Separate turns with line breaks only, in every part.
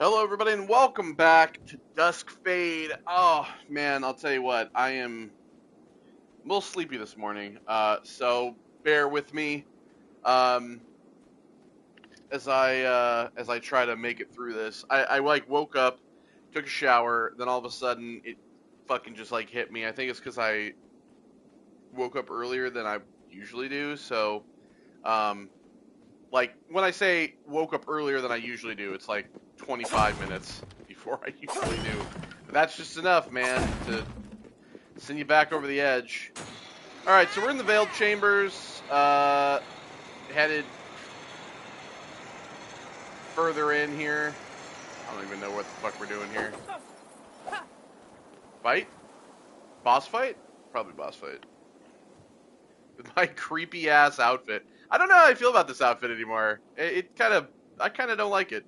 Hello, everybody, and welcome back to Duskfade. Oh, man, I'll tell you what, I am a little sleepy this morning, so bear with me um, as I try to make it through this. I woke up, took a shower, then all of a sudden it fucking just hit me. I think it's because I woke up earlier than I usually do. So when I say woke up earlier than I usually do, it's like 25 minutes before I usually do. But that's just enough, man, to send you back over the edge. Alright, so we're in the Veiled Chambers, headed further in here. I don't even know what the fuck we're doing here. Fight? Boss fight? Probably boss fight. With my creepy ass outfit. I don't know how I feel about this outfit anymore. I kind of don't like it.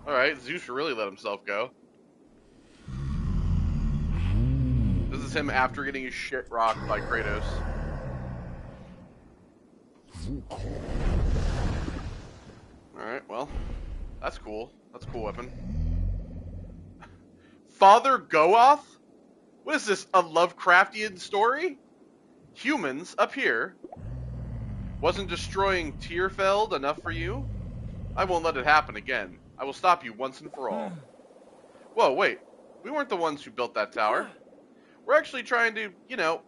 Alright, Zeus really let himself go. This is him after getting his shit rocked by Kratos. Alright, well, that's cool. That's a cool weapon. Father Goath? What is this, a Lovecraftian story? Humans up here. Wasn't destroying Tierfeld enough for you? I won't let it happen again. I will stop you once and for all. Whoa, wait. We weren't the ones who built that tower. We're actually trying to,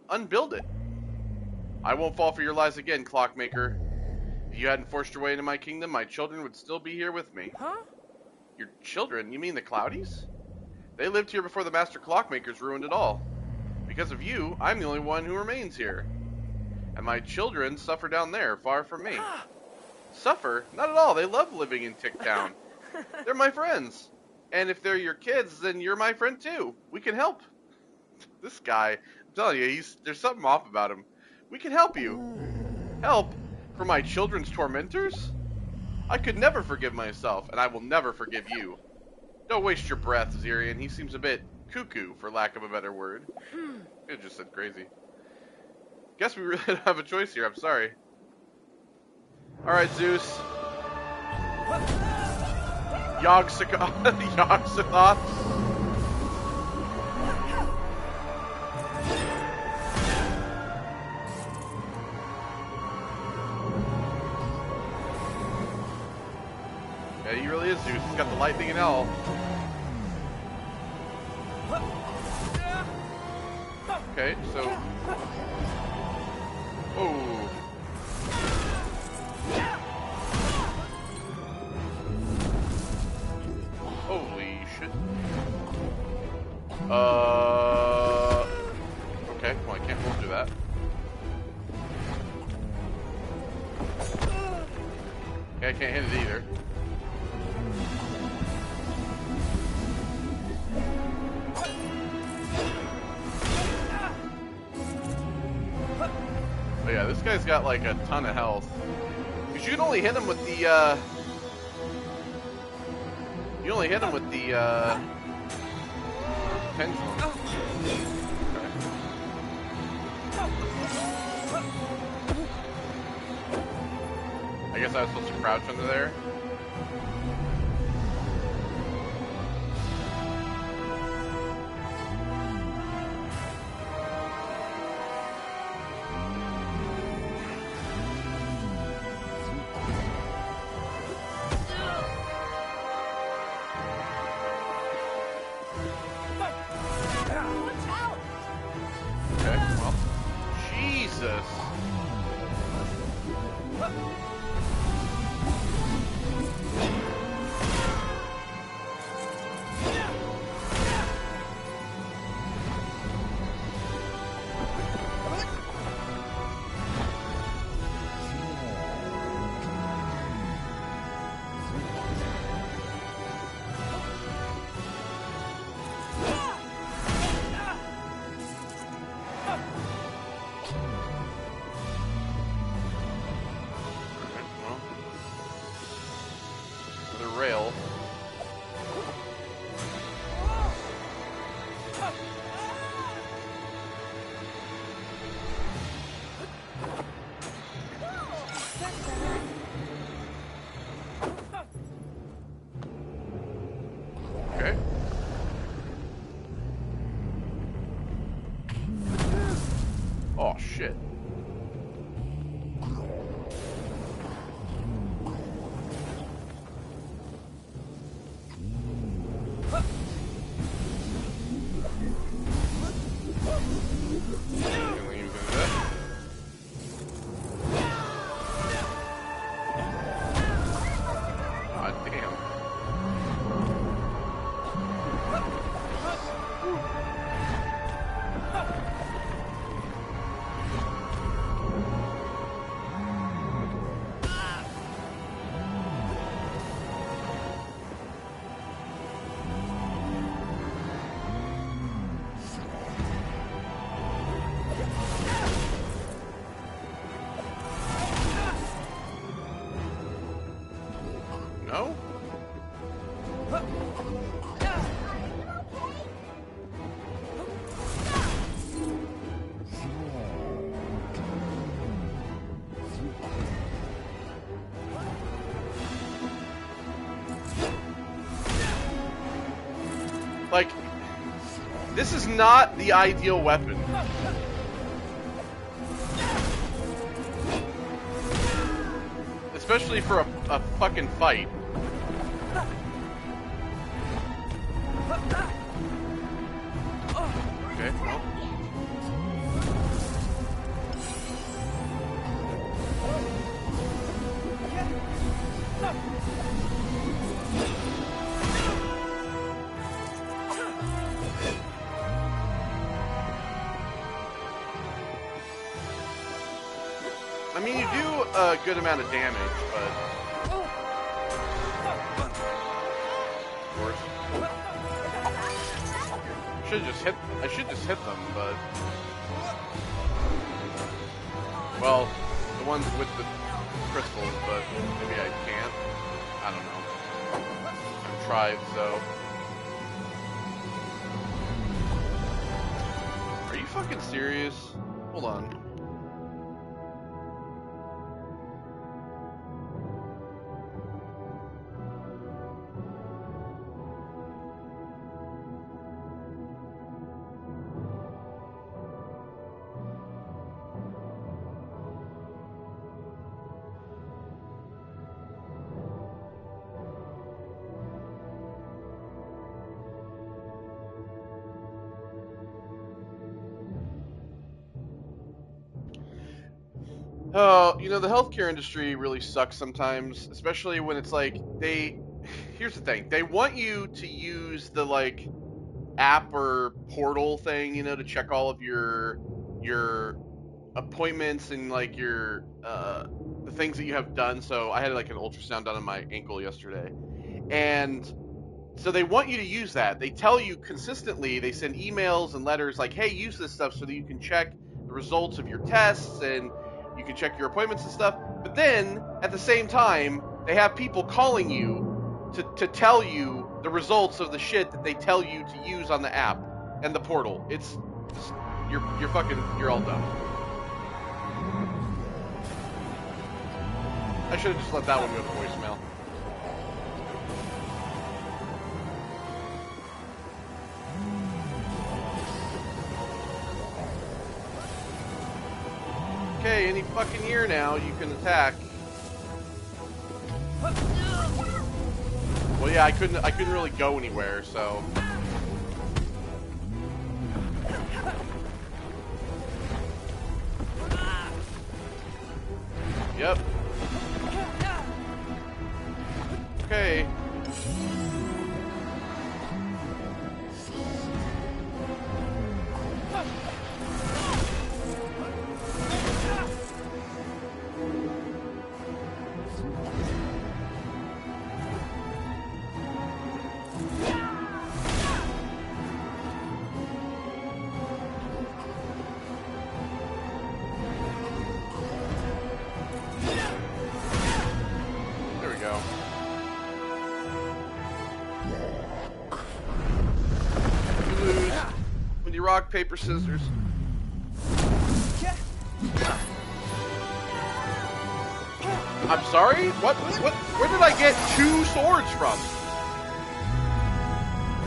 unbuild it. I won't fall for your lies again, Clockmaker. If you hadn't forced your way into my kingdom, my children would still be here with me.
Huh?
Your children? You mean the Cloudies? They lived here before the Master Clockmakers ruined it all. Because of you, I'm the only one who remains here. And my children suffer down there, far from me. Suffer? Not at all. They love living in Tick Town. They're my friends. And if they're your kids, then you're my friend too. We can help. This guy, I'm telling you, there's something off about him. We can help you. Help? For my children's tormentors? I could never forgive myself, and I will never forgive you. Don't waste your breath, Zirian. He seems a bit cuckoo, for lack of a better word. I just said crazy. Guess we really don't have a choice here. I'm sorry. Alright, Zeus. Yog-Sothoth. Yeah, he really is Zeus. He's got the lightning and all. Okay, so... Oh. Holy shit. Okay, well I can't roll through that. Okay, I can't hit it either. Oh yeah, this guy's got like a ton of health. Because you can only hit him with the, you only hit him with the, pendulum. Okay. I guess I was supposed to crouch under there. shit. No? Like, this is not the ideal weapon. Especially for a fucking fight. Okay, well. I mean, you do a good amount of damage, but... Of course. I should just hit them, but... Well, the ones with the crystals, but maybe I can't. I don't know. I've tried, so... Are you fucking serious? Hold on. Oh, you know, the healthcare industry really sucks sometimes, especially when it's like here's the thing, they want you to use the like app or portal thing, you know, to check all of your appointments and like your the things that you have done. So I had like an ultrasound done on my ankle yesterday, and so they want you to use that. They tell you consistently, they send emails and letters like, hey, use this stuff so that you can check the results of your tests and you can check your appointments and stuff. But then, at the same time, they have people calling you to tell you the results of the shit that they tell you to use on the app and the portal. It's just, you're all done. I should have just let that one go to voicemail. Okay, any fucking year now you can attack. Well, yeah, I couldn't really go anywhere, so. Yep. Okay. Rock, paper, scissors. I'm sorry? What? Where did I get 2 swords from?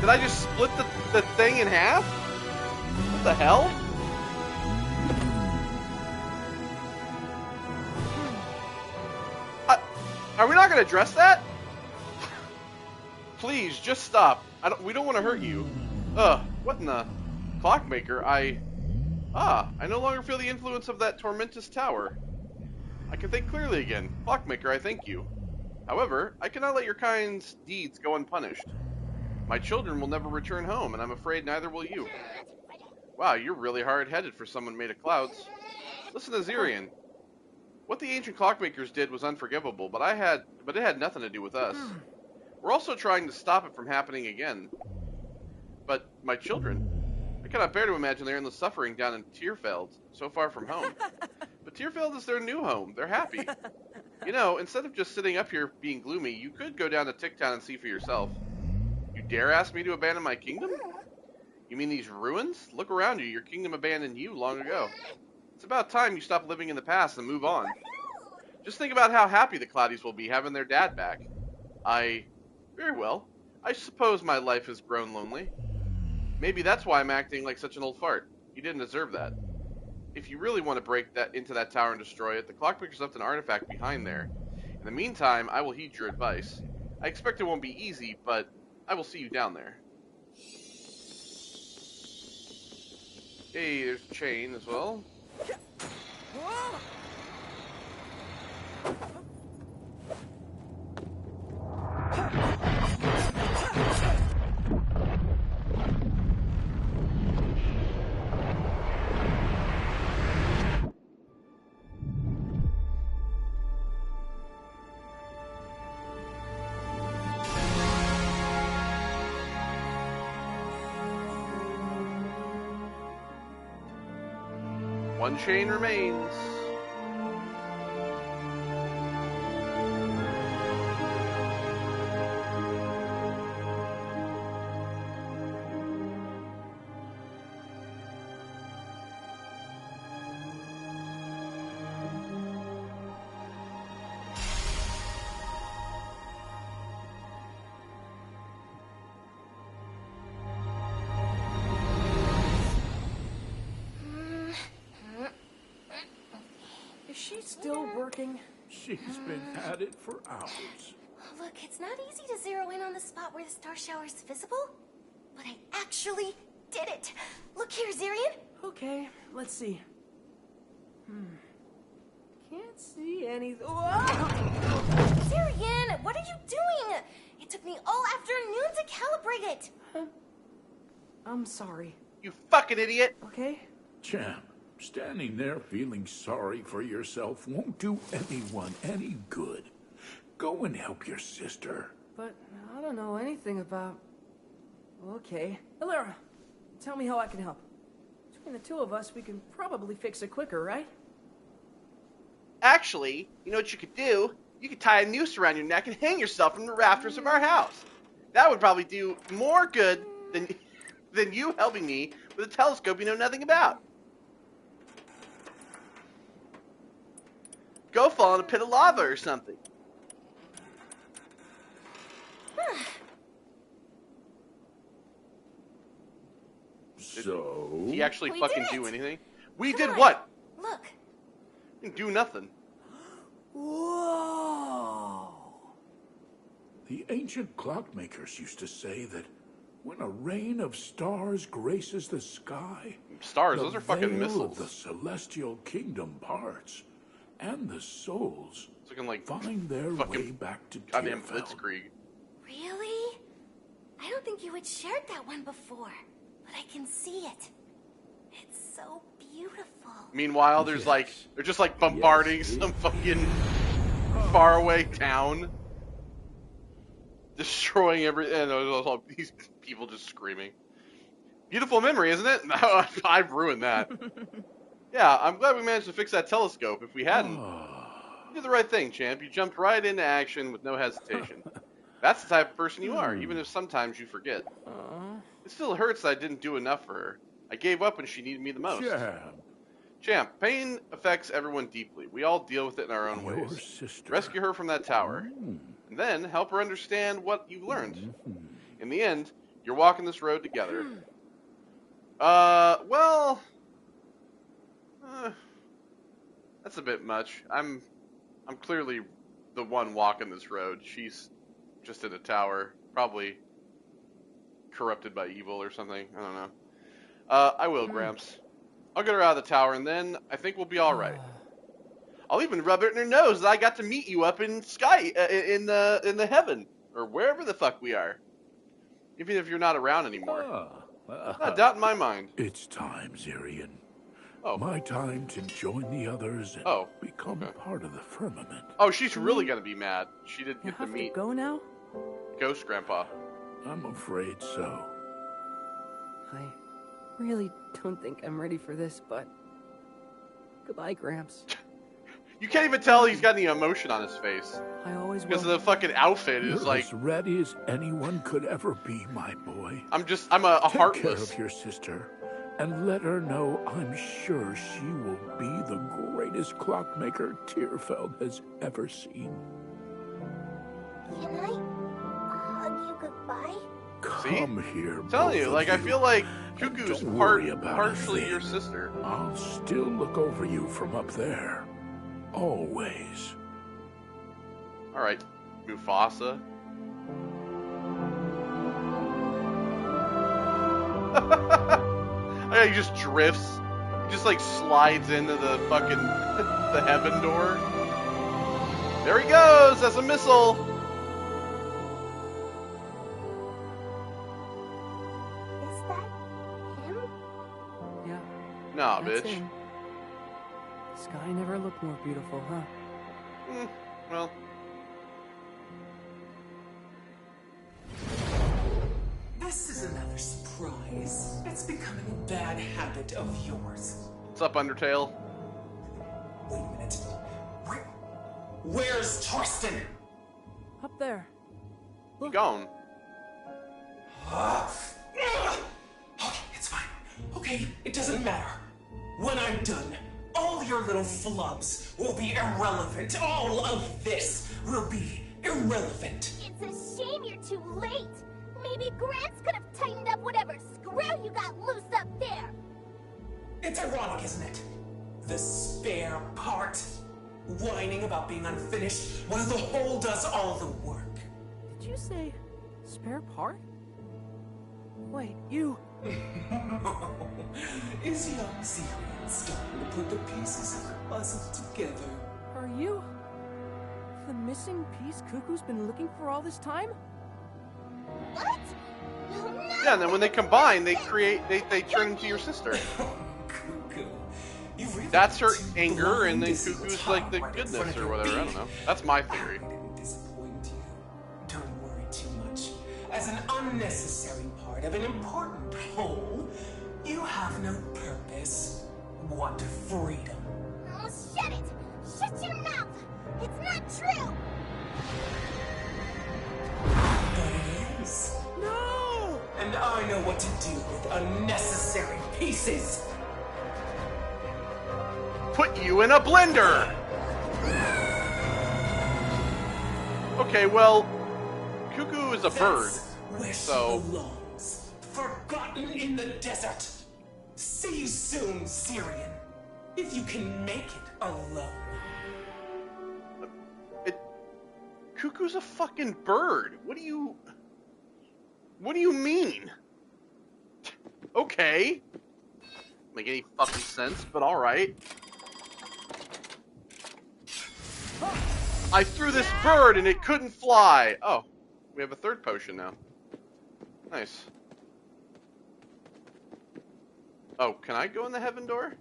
Did I just split the thing in half? What the hell? Are we not going to address that? Please, just stop. We don't want to hurt you. What in the... Clockmaker, I no longer feel the influence of that tormentous tower. I can think clearly again. Clockmaker, I thank you. However, I cannot let your kind's deeds go unpunished. My children will never return home, and I'm afraid neither will you. Wow, you're really hard-headed for someone made of clouds. Listen to Zirian. What the ancient clockmakers did was unforgivable, but it had nothing to do with us. We're also trying to stop it from happening again. But my children, I cannot bear to imagine their endless suffering down in Tierfeld, so far from home. But Tierfeld is their new home. They're happy. You know, instead of just sitting up here being gloomy, you could go down to Ticktown and see for yourself. You dare ask me to abandon my kingdom? You mean these ruins? Look around you. Your kingdom abandoned you long ago. It's about time you stop living in the past and move on. Just think about how happy the Cloudies will be having their dad back. Very well. I suppose my life has grown lonely. Maybe that's why I'm acting like such an old fart. You didn't deserve that. If you really want to break that into that tower and destroy it, the clockmaker's left an artifact behind there. In the meantime, I will heed your advice. I expect it won't be easy, but I will see you down there. Hey, there's a chain as well. One chain remains.
Still working?
She's been at it for hours.
Look, it's not easy to zero in on the spot where the star shower is visible, but I actually did it. Look here, Zirian.
Okay, let's see. Can't see anything.
Zirian, what are you doing? It took me all afternoon to calibrate it.
I'm sorry.
You fucking idiot.
Okay?
Champ, standing there feeling sorry for yourself won't do anyone any good. Go and help your sister.
But I don't know anything about... Okay. Alara, tell me how I can help. Between the two of us, we can probably fix it quicker, right?
Actually, you know what you could do? You could tie a noose around your neck and hang yourself from the rafters of our house. That would probably do more good than you helping me with a telescope you know nothing about. Go fall in a pit of lava or something.
So?
Did he actually
We
fucking
did
do
it.
anything? We
Come
did
on.
what?
Look.
We didn't do nothing.
Whoa!
The ancient clockmakers used to say that when a rain of stars graces the sky,
Stars,
the
those are fucking
veil
missiles.
of the celestial kingdom parts, and the souls
It's looking like
find their
fucking
way back to
goddamn
Tierfeld.
Blitzkrieg.
Really? I don't think you had shared that one before, but I can see it. It's so beautiful.
Meanwhile, there's like
Yes.
they're just like bombarding
Yes,
some fucking faraway town, destroying and there's all these people just screaming. Beautiful memory, isn't it? No, I've ruined that. Yeah, I'm glad we managed to fix that telescope. If we hadn't, you did the right thing, champ. You jumped right into action with no hesitation. That's the type of person you are, even if sometimes you forget. It still hurts that I didn't do enough for her. I gave up when she needed me the most.
Champ,
Champ, pain affects everyone deeply. We all deal with it in our own
your
ways.
sister.
Rescue her from that tower, and then help her understand what you've learned. In the end, you're walking this road together. Well, that's a bit much. I'm clearly the one walking this road. She's just in a tower, probably corrupted by evil or something. I don't know. I will, Gramps. I'll get her out of the tower, and then I think we'll be all right. I'll even rub it in her nose that I got to meet you up in sky, in the heaven, or wherever the fuck we are. Even if you're not around anymore. Not a doubt in my mind.
It's time, Zirian.
Oh.
My time to join the others and become part of the firmament.
Oh, she's really gonna be mad. She didn't get to
have
meet
to go now?
Ghost Grandpa.
I'm afraid so.
I really don't think I'm ready for this, but goodbye, Gramps.
You can't even tell he's got any emotion on his face.
I always will.
Because the fucking outfit is
You're
like...
as ready as anyone could ever be, my boy.
I'm a
Take
heartless.
care of your sister, and let her know I'm sure she will be the greatest clockmaker Tierfeld has ever seen.
Can I hug you goodbye?
Come here,
I'm telling you, like, I feel like
And
Cuckoo's
don't worry about a
partially
thing.
your sister.
I'll still look over you from up there. Always.
Alright, Mufasa. Yeah, he just drifts. He just like slides into the fucking the heaven door. There he goes as a missile.
Is that him?
Yeah,
Nah,
that's
bitch.
him. The sky never looked more beautiful, huh?
Well,
This is another surprise. It's becoming a bad habit of yours.
what's up, Undertale?
Wait a minute. Where's Torsten?
Up there.
He gone.
Okay, it's fine. Okay, it doesn't matter. When I'm done, all your little flubs will be irrelevant. All of this will be irrelevant.
It's a shame you're too late. Maybe Gramps could have tightened up whatever screw you got loose up there.
It's ironic, isn't it? The spare part. Whining about being unfinished while the whole does all the work.
Did you say spare part? Wait, you...
Is young Zirian starting to put the pieces of the puzzle together?
Are you... the missing piece Cuckoo's been looking for all this time?
What? No.
Yeah, and then when they combine, they turn into your sister.
Cuckoo, you really
That's her
too
anger,
blind
and then
to see
Cuckoo's
what's
like the
right in
goodness
front of
or
your
whatever. I don't
feet.
know. That's my theory.
I didn't disappoint you. Don't worry too much. As an unnecessary part of an important whole, you have no purpose. Want freedom.
Oh, shut it! Shut your mouth! It's not true!
But it is.
No!
And I know what to do with unnecessary pieces.
Put you in a blender! Okay, well, Cuckoo is a bird,
That's where
so...
she belongs. Forgotten in the desert. See you soon, Zirian. If you can make it alone.
Cuckoo's a fucking bird. What do you mean? Okay. Make any fucking sense, but alright. I threw this bird and it couldn't fly. Oh, we have a third potion now. Nice. Oh, can I go in the heaven door?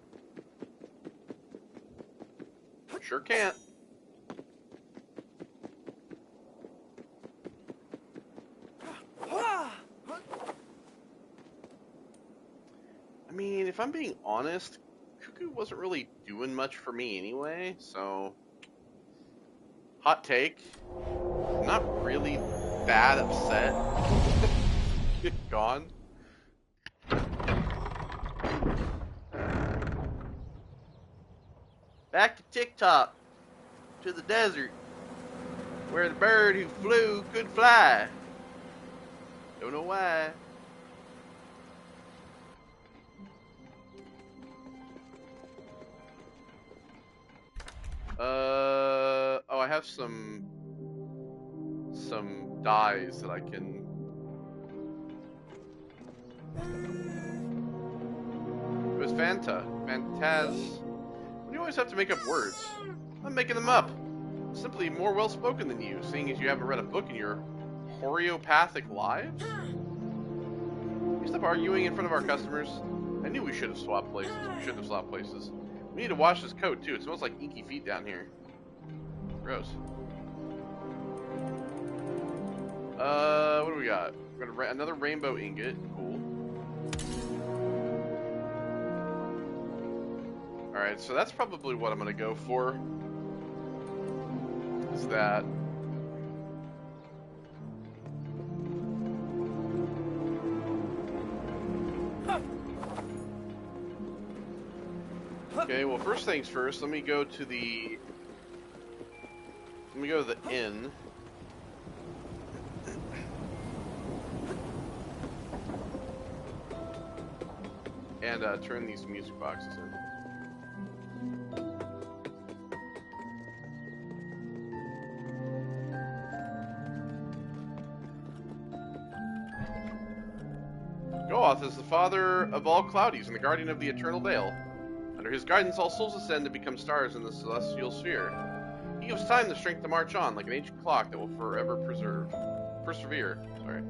Sure can't. I mean, if I'm being honest, Cuckoo wasn't really doing much for me anyway, so... Hot take. Not really that upset. Gone. Back to TikTok. To the desert. Where the bird who flew could fly. Don't know why. Oh, I have some dyes that I can. It was Fantaz. Why do you always have to make up words? I'm making them up. I'm simply more well-spoken than you, seeing as you haven't read a book in your horeopathic lives. You stop arguing in front of our customers. I knew we should have swapped places. We need to wash this coat too. It smells like inky feet down here. Gross. What do we got? We're gonna another rainbow ingot. Cool. Alright, so that's probably what I'm gonna go for. Is that. Okay, well, first things first, let me go to the inn. And turn these music boxes in. Goath is the father of all cloudies and the guardian of the eternal dale. Under his guidance, all souls ascend to become stars in the celestial sphere. He gives time the strength to march on, like an ancient clock that will forever persevere. Sorry.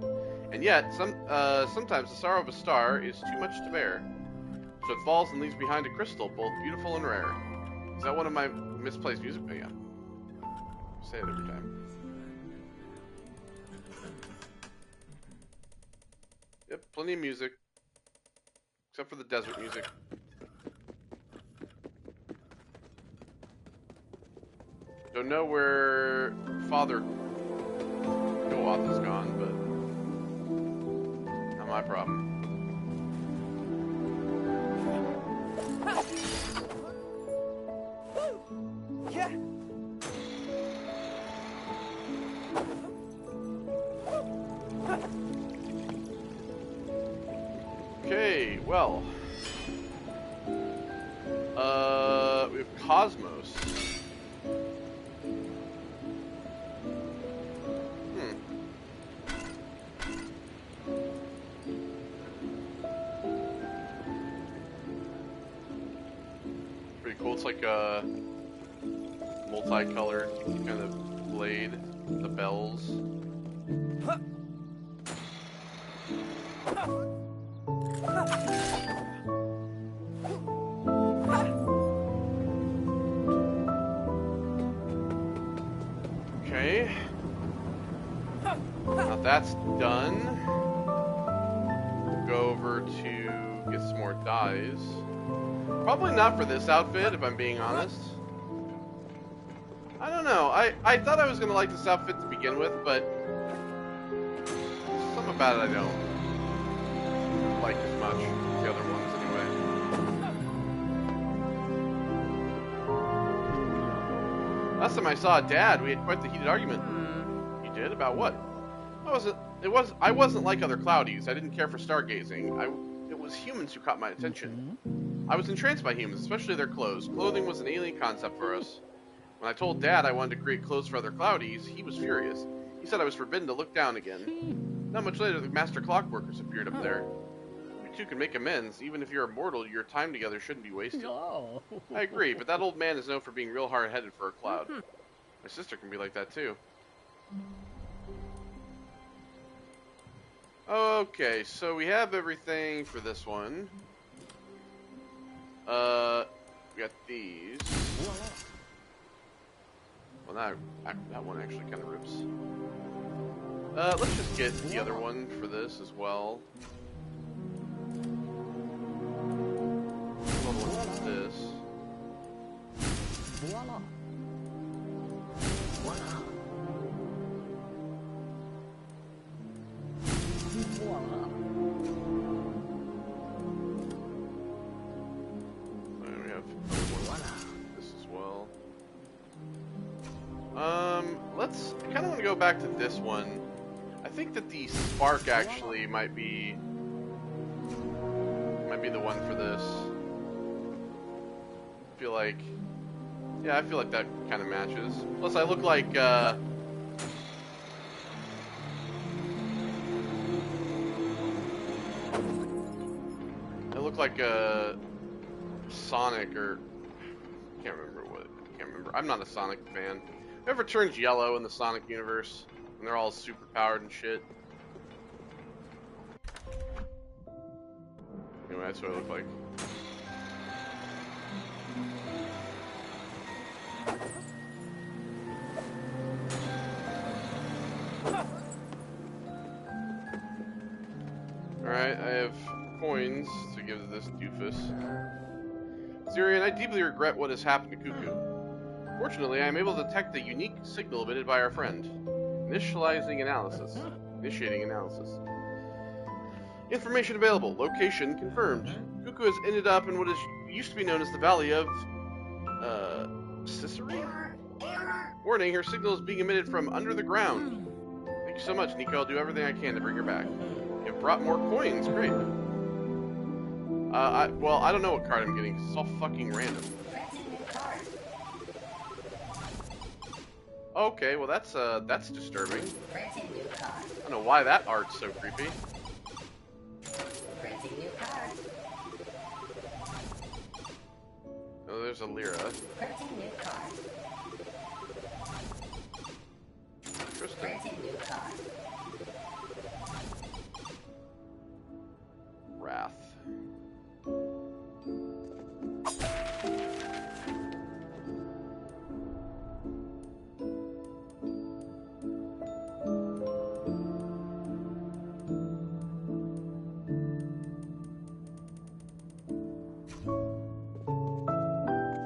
And yet, sometimes the sorrow of a star is too much to bear. So it falls and leaves behind a crystal, both beautiful and rare. Is that one of my misplaced music? Oh, yeah. Say it every time. Yep, plenty of music. Except for the desert music. Don't know where Father Goath is gone, but not my problem. Okay, well, we have Cosmos. Pretty cool. It's like a multicolored kind of blade. The bells. Okay. Now that's done. We'll go over to get some more dyes. Probably not for this outfit, if I'm being honest. I don't know. I thought I was going to like this outfit to begin with, but something about it I don't like as much as the other ones anyway. Last time I saw Dad, we had quite the heated argument. You did? About what? I wasn't like other Cloudies. I didn't care for stargazing. It was humans who caught my attention. I was entranced by humans, especially their clothes. Clothing was an alien concept for us. When I told Dad I wanted to create clothes for other Cloudies, he was furious. He said I was forbidden to look down again. Not much later, the Master Clockworkers appeared up there. You two can make amends. Even if you're immortal, your time together shouldn't be wasted. I agree, but that old man is known for being real hard-headed for a Cloud. My sister can be like that, too. Okay, so we have everything for this one. We got these. Well, now that one actually kind of rips. Let's just get the other one for this as well. What's this?
Voila.
And we have this as well. I kind of want to go back to this one. I think that the spark actually might be the one for this. I feel like Yeah, I feel like that kind of matches. Plus, I look like, I look like, Sonic, or... Can't remember. I'm not a Sonic fan. Whoever turns yellow in the Sonic universe, and they're all super powered and shit. Anyway, that's what I look like. Alright, I have coins to give to this doofus. Zirian, I deeply regret what has happened to Cuckoo. Fortunately, I am able to detect the unique signal emitted by our friend. Initiating analysis. Information available. Location confirmed. Cuckoo has ended up in what is used to be known as the Valley of... Zirian? Warning, her signal is being emitted from under the ground. Thank you so much, Nico. I'll do everything I can to bring her back. You have brought more coins. Great. Well, I don't know what card I'm getting, 'cause it's all fucking random. Okay, well that's disturbing. I don't know why that art's so creepy. Oh, there's a lira. Interesting. Wrath.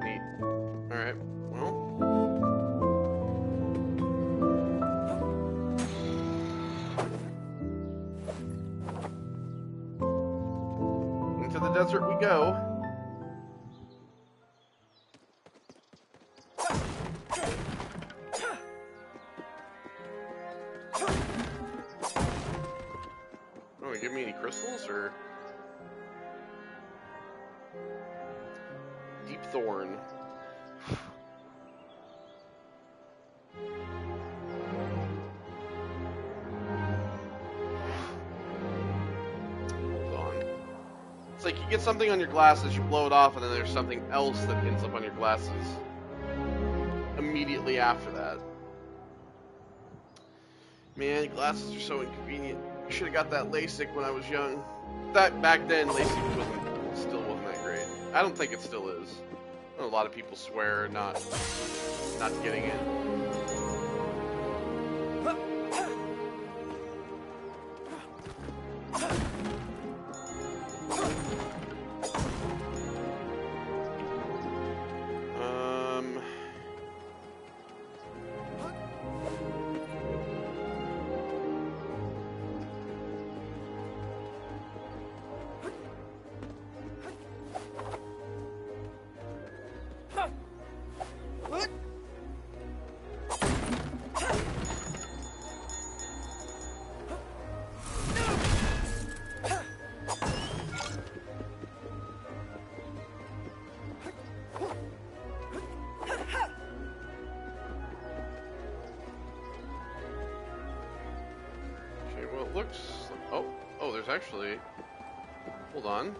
Neat. Alright, well. Into the desert we go. Oh, give me any crystals or deep thorn? Hold on. It's like you get something on your glasses, you blow it off, and then there's something else that ends up on your glasses immediately after that. Man, glasses are so inconvenient. I should have got that LASIK when I was young. That back then, LASIK still wasn't that great. I don't think it still is. I know a lot of people swear not getting it. Looks... Oh, there's actually... Hold on.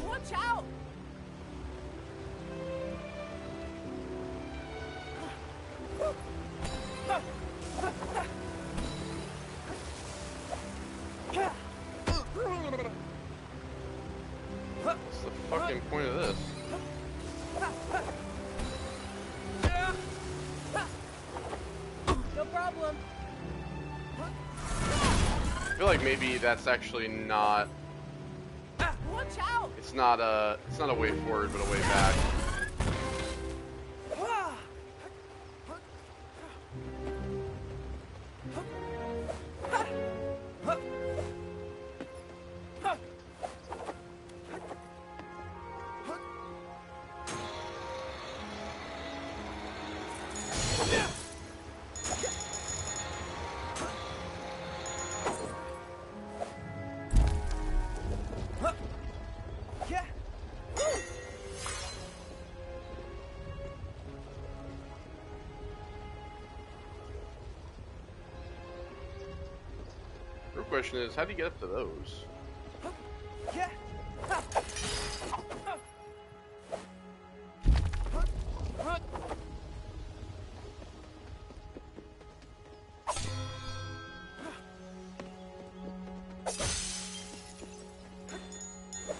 Watch out!
What's the fucking point of this?
No problem.
I feel like maybe that's actually not...
Watch out!
It's not a way forward, but a way back. question is, how do you get up to those?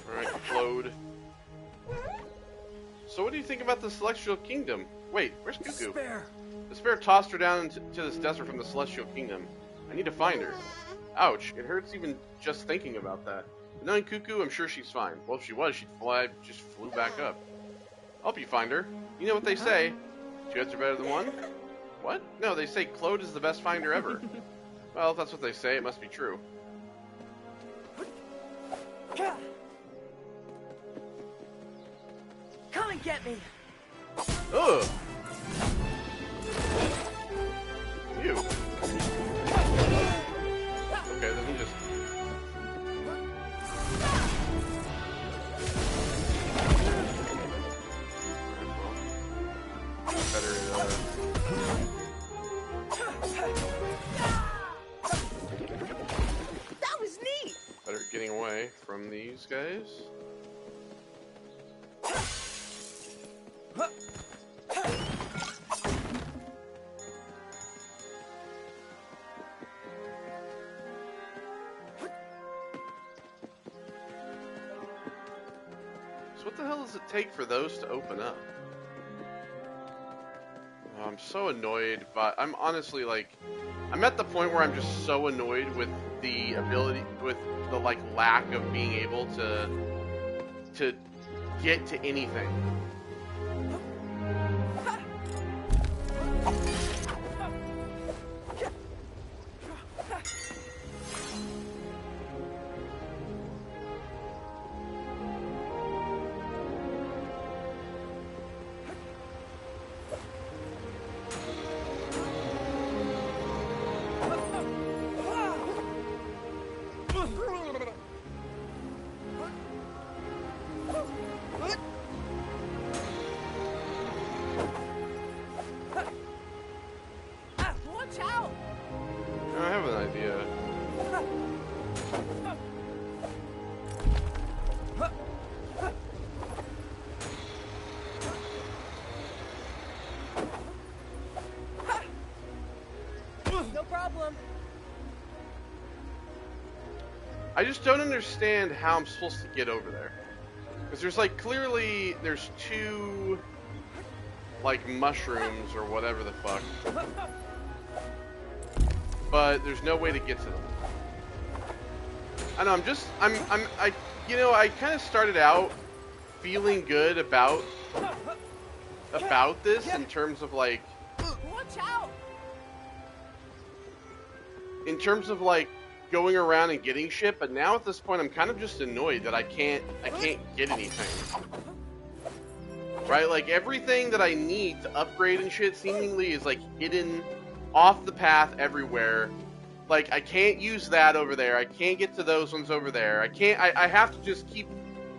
Alright, Claude. So what do you think about the Celestial Kingdom? Wait, where's Cuckoo? Despair tossed her down into this desert from the Celestial Kingdom. I need to find her. Ouch, it hurts even just thinking about that. But knowing Cuckoo, I'm sure she's fine. Well, if she was, just flew back up. I'll help you find her. You know what they say, two heads are better than one? What? No, they say Claude is the best finder ever. Well, if that's what they say, it must be true.
Come and get me.
Ugh! You. Okay, then he just... Better,
That was neat.
better getting away from these guys. So what the hell does it take for those to open up? Oh, I'm so annoyed, but I'm honestly like, I'm at the point where I'm just so annoyed with the ability, with the like lack of being able to get to anything.
Watch out!
I have an idea.
No problem.
I just don't understand how I'm supposed to get over there. Because there's like, clearly, there's two, like, mushrooms or whatever the fuck. But there's no way to get to them. I know, I kind of started out feeling good about this in terms of like,
Watch out!
in terms of like going around and getting shit, but now at this point I'm kind of just annoyed that I can't get anything. Right? Like everything that I need to upgrade and shit seemingly is like hidden off the path everywhere. Like I can't use that over there. I can't get to those ones over there. I have to just keep,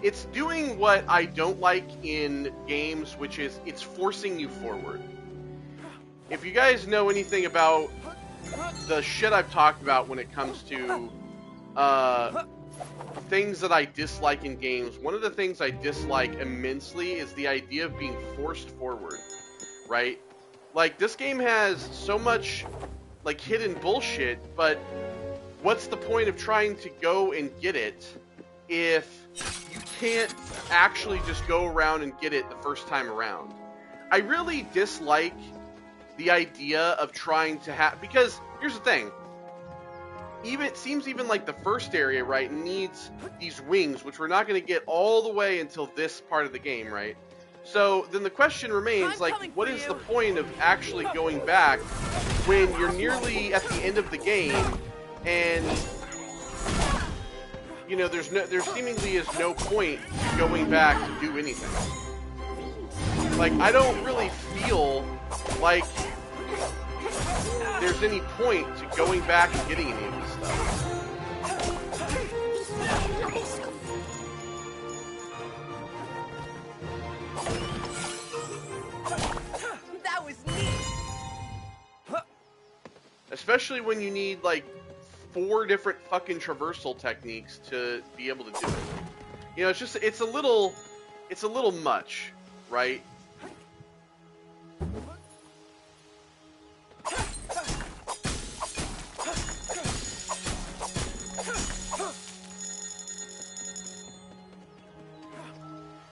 it's doing what I don't like in games, which is it's forcing you forward. If you guys know anything about the shit I've talked about when it comes to things that I dislike in games, one of the things I dislike immensely is the idea of being forced forward, right? Like, this game has so much, like, hidden bullshit, but what's the point of trying to go and get it if you can't actually just go around and get it the first time around? I really dislike the idea of trying to have, because here's the thing, it seems even like the first area, right, needs these wings, which we're not going to get all the way until this part of the game, right? So then the question remains, like, what is the point of actually going back when you're nearly at the end of the game and, you know, there seemingly is no point to going back to do anything. Like, I don't really feel like there's any point to going back and getting any of this stuff.
That was neat.
Especially when you need, like, 4 different fucking traversal techniques to be able to do it. You know, it's a little much, right?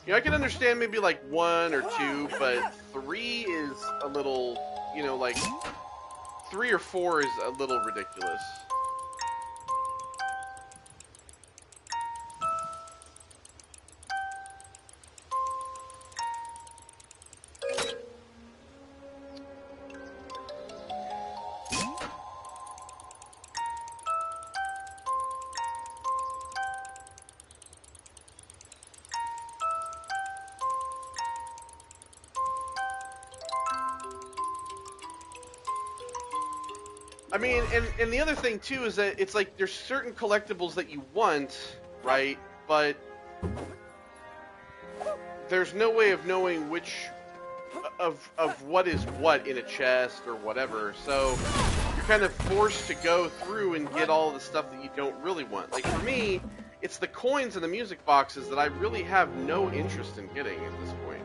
You know, I can understand maybe like 1 or 2, but 3 is a little, you know, like 3 or 4 is a little ridiculous. I mean, and the other thing too is that it's like there's certain collectibles that you want, right? But there's no way of knowing which of what is what in a chest or whatever. So you're kind of forced to go through and get all the stuff that you don't really want. Like for me, it's the coins and the music boxes that I really have no interest in getting at this point.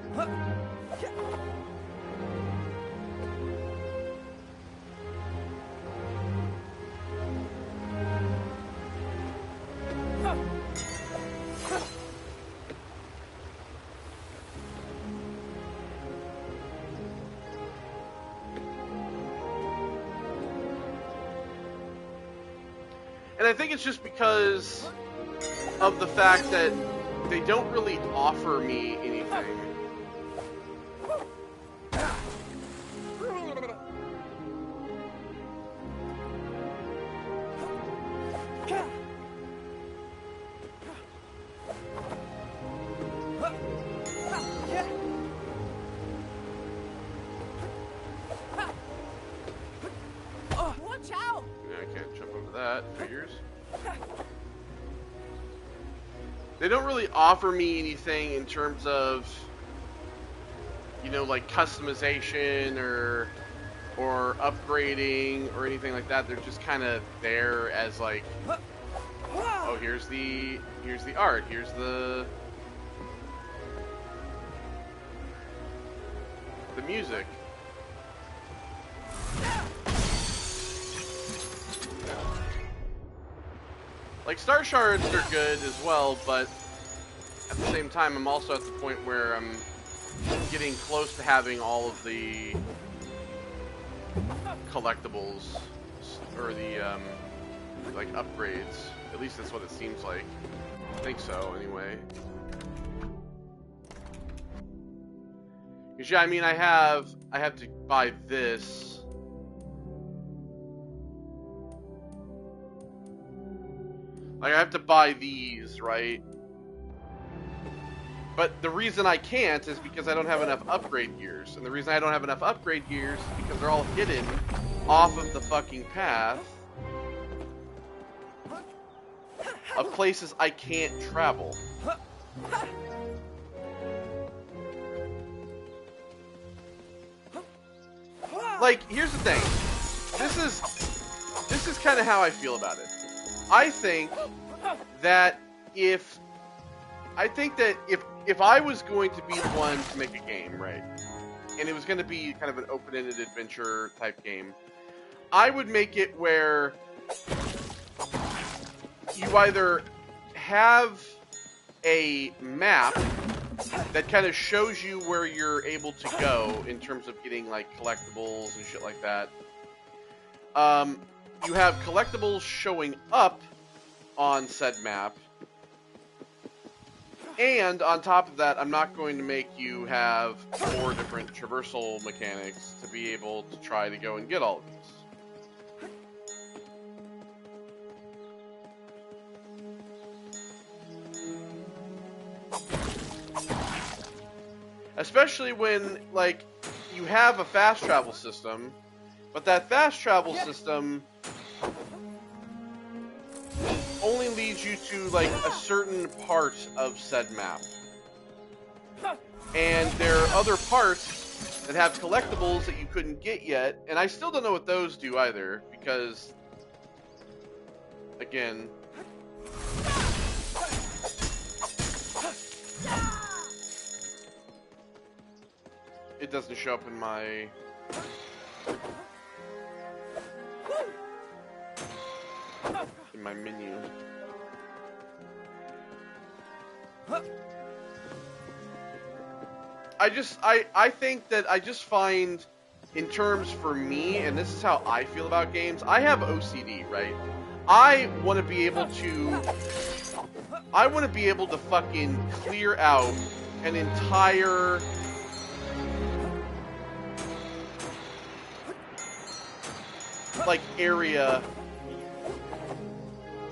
And I think it's just because of the fact that they don't really offer me anything.
Watch out!
Yeah, I can't jump over that. Figures. They don't really offer me anything in terms of, you know, like customization or upgrading or anything like that. They're just kind of there as like, oh, here's the art, here's the music. Like, Star Shards are good as well, but at the same time, I'm also at the point where I'm getting close to having all of the collectibles, or the, like, upgrades. At least that's what it seems like. I think so, anyway. Because, yeah, I mean, I have to buy this. Like, I have to buy these, right? But the reason I can't is because I don't have enough upgrade gears. And the reason I don't have enough upgrade gears is because they're all hidden off of the fucking path of places I can't travel. Like, here's the thing. This is kind of how I feel about it. I think that if I was going to be the one to make a game, right, and it was going to be kind of an open-ended adventure type game, I would make it where you either have a map that kind of shows you where you're able to go in terms of getting like collectibles and shit like that. You have collectibles showing up on said map. And on top of that, I'm not going to make you have 4 different traversal mechanics to be able to try to go and get all of these. Especially when, like, you have a fast travel system, but that fast travel system only leads you to, like, a certain part of said map. And there are other parts that have collectibles that you couldn't get yet, and I still don't know what those do either, because again, it doesn't show up in my menu. I think that I just find, in terms for me, and this is how I feel about games, I have OCD, right? I want to be able to fucking clear out an entire like area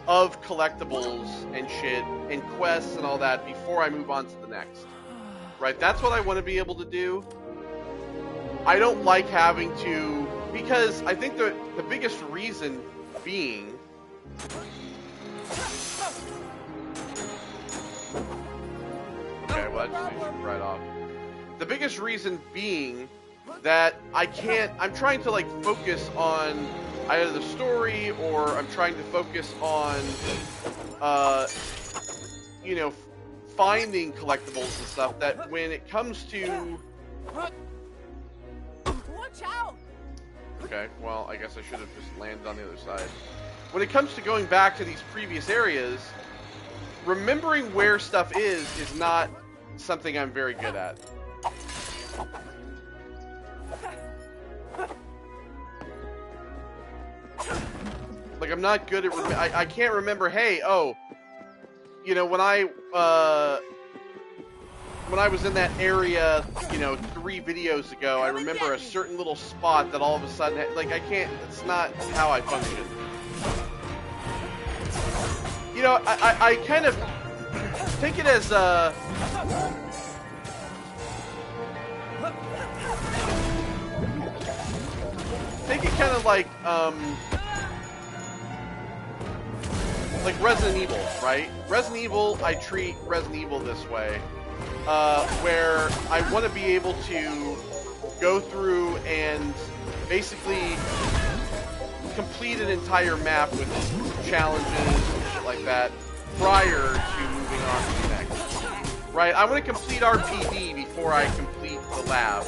of collectibles and shit and quests and all that before I move on to the next. Right? That's what I want to be able to do. I don't like having to, because I think the biggest reason being okay, well, I just shoot right off. The biggest reason being that I'm trying to like focus on either the story, or I'm trying to focus on, you know, finding collectibles and stuff, that when it comes to...
Watch out!
Okay, well, I guess I should have just landed on the other side. When it comes to going back to these previous areas, remembering where stuff is not something I'm very good at. Like, I'm not good at... I can't remember, hey, oh, you know, when I was in that area, you know, 3 videos ago, I remember a certain little spot that all of a sudden, like, I can't, it's not how I function. You know, I kind of take it as, take it kind of like Resident Evil, right? Resident Evil, I treat Resident Evil this way, where I want to be able to go through and basically complete an entire map with challenges and shit like that prior to moving on to the next. Right? I want to complete RPD before I complete the lab.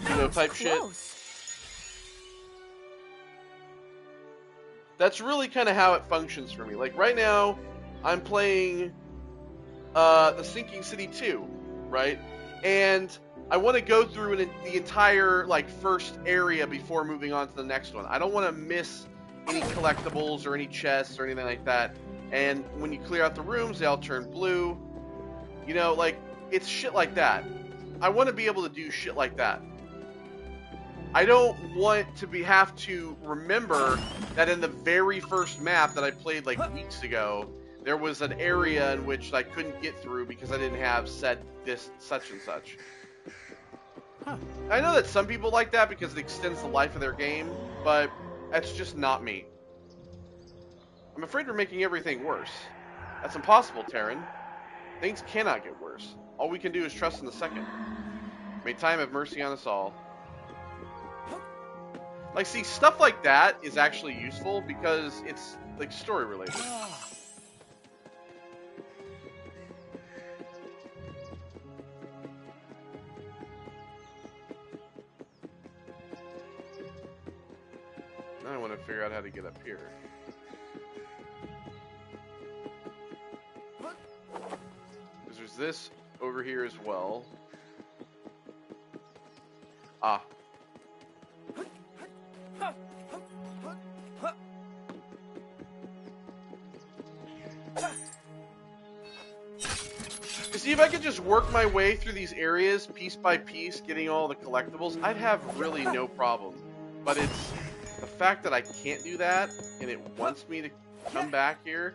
You know, type shit. That's really kind of how it functions for me. Like, right now, I'm playing the Sinking City 2, right? And I want to go through the entire, like, first area before moving on to the next one. I don't want to miss any collectibles or any chests or anything like that. And when you clear out the rooms, they all turn blue. You know, like, it's shit like that. I want to be able to do shit like that. I don't want to have to remember that in the very first map that I played like weeks ago, there was an area in which I couldn't get through because I didn't have said this such and such. I know that some people like that because it extends the life of their game, but that's just not me. I'm afraid we're making everything worse. That's impossible, Terran. Things cannot get worse. All we can do is trust in the second. May time have mercy on us all. Like, see, stuff like that is actually useful because it's, like, story related. Now I want to figure out how to get up here. Because there's this over here as well. Ah. See, if I could just work my way through these areas piece by piece, getting all the collectibles, I'd have really no problem. But it's the fact that I can't do that, and it wants me to come back here,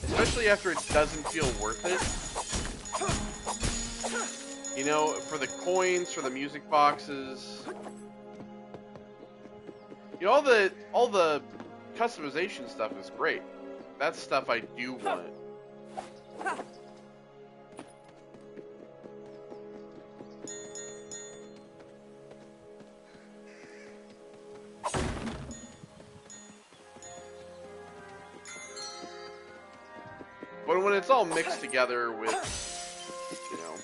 especially after it doesn't feel worth it. You know, for the coins, for the music boxes. You know, all the customization stuff is great. That's stuff I do want. it's all mixed together with, you know,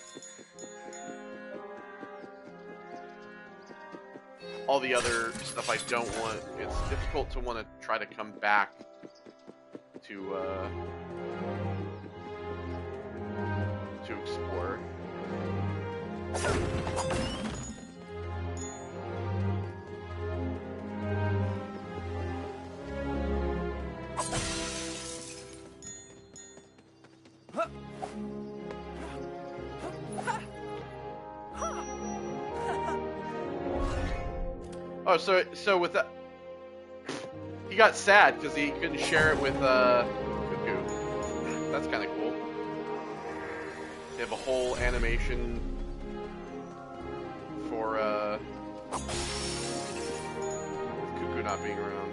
all the other stuff I don't want. It's difficult to want to try to come back to explore. Oh, so with that, he got sad because he couldn't share it with Cuckoo. That's kind of cool. They have a whole animation for Cuckoo not being around.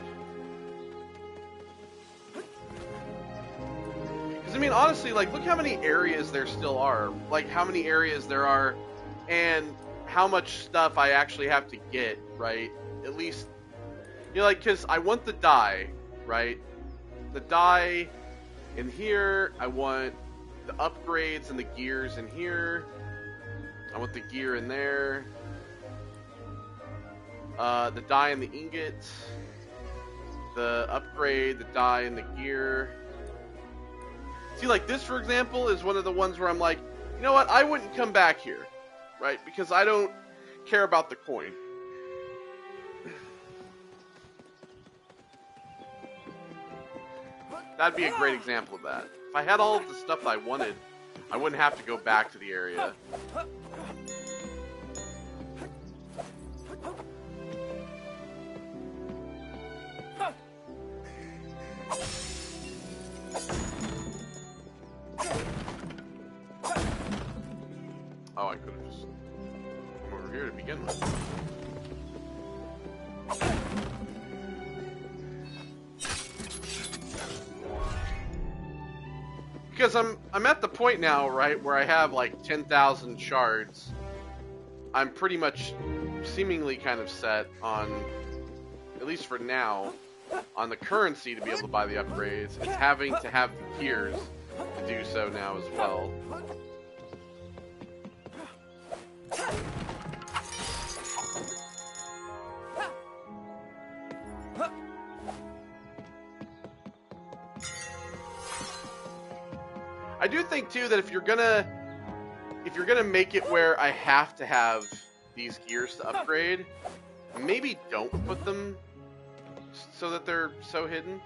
Because I mean, honestly, like, look how many areas there still are. Like, how many areas there are, and how much stuff I actually have to get, right? At least, you know, like, because I want the dye, right? The dye in here. I want the upgrades and the gears in here. I want the gear in there. The dye and the ingots. The upgrade, the dye, and the gear. See, like, this, for example, is one of the ones where I'm like, you know what? I wouldn't come back here, right? Because I don't care about the coin. That'd be a great example of that. If I had all of the stuff I wanted, I wouldn't have to go back to the area. Oh, I could have just come over here to begin with. Because I'm at the point now, right, where I have like 10,000 shards. I'm pretty much seemingly kind of set on, at least for now, on the currency to be able to buy the upgrades. It's having to have the gears to do so now as well. I do think too that if you're gonna make it where I have to have these gears to upgrade, maybe don't put them so that they're so hidden.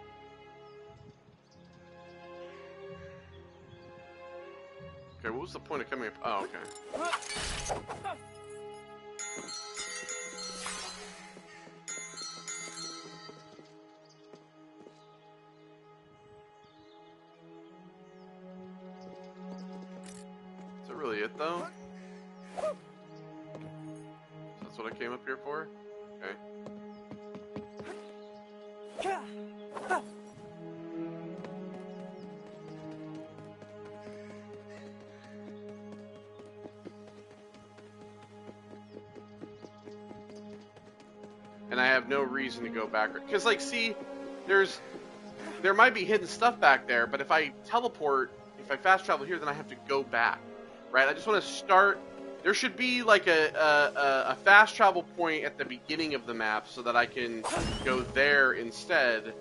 Okay, what was the point of coming up? Oh, okay. Really it though? That's what I came up here for? Okay. And I have no reason to go back. Because, like, see, there might be hidden stuff back there, but if I teleport, if I fast travel here, then I have to go back. Right, I just want to start. There should be like a fast travel point at the beginning of the map so that I can go there instead.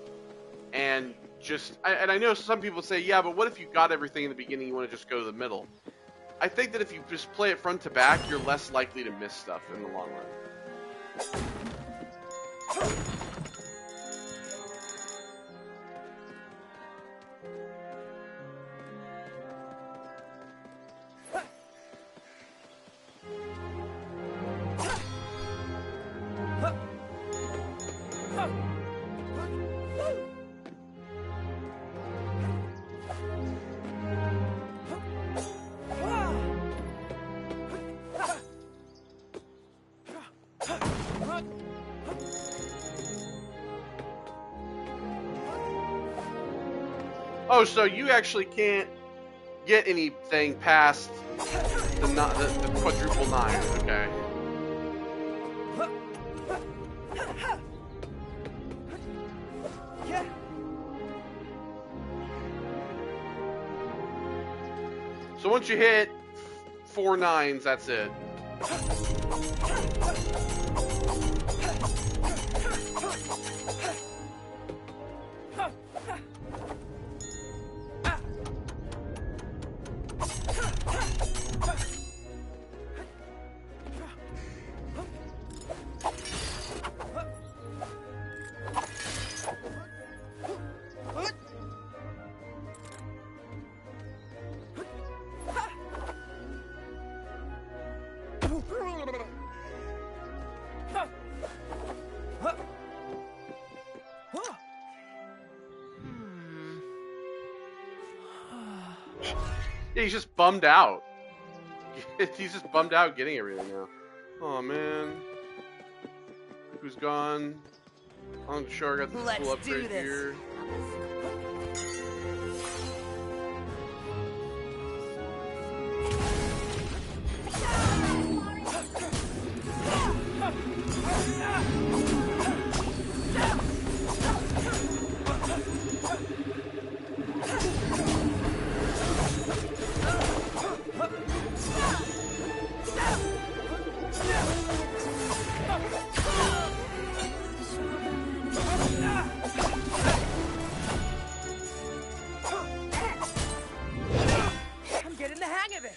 And just, and I know some people say, yeah, but what if you got everything in the beginning? You want to just go to the middle. I think that if you just play it front to back, you're less likely to miss stuff in the long run. Oh, so you actually can't get anything past the quadruple 9, okay. So once you hit 4 9s, that's it. Yeah, he's just bummed out. He's just bummed out getting everything now. Oh man. Who's gone? I'm sure I got this cool upgrade here.
I'm getting the hang of it.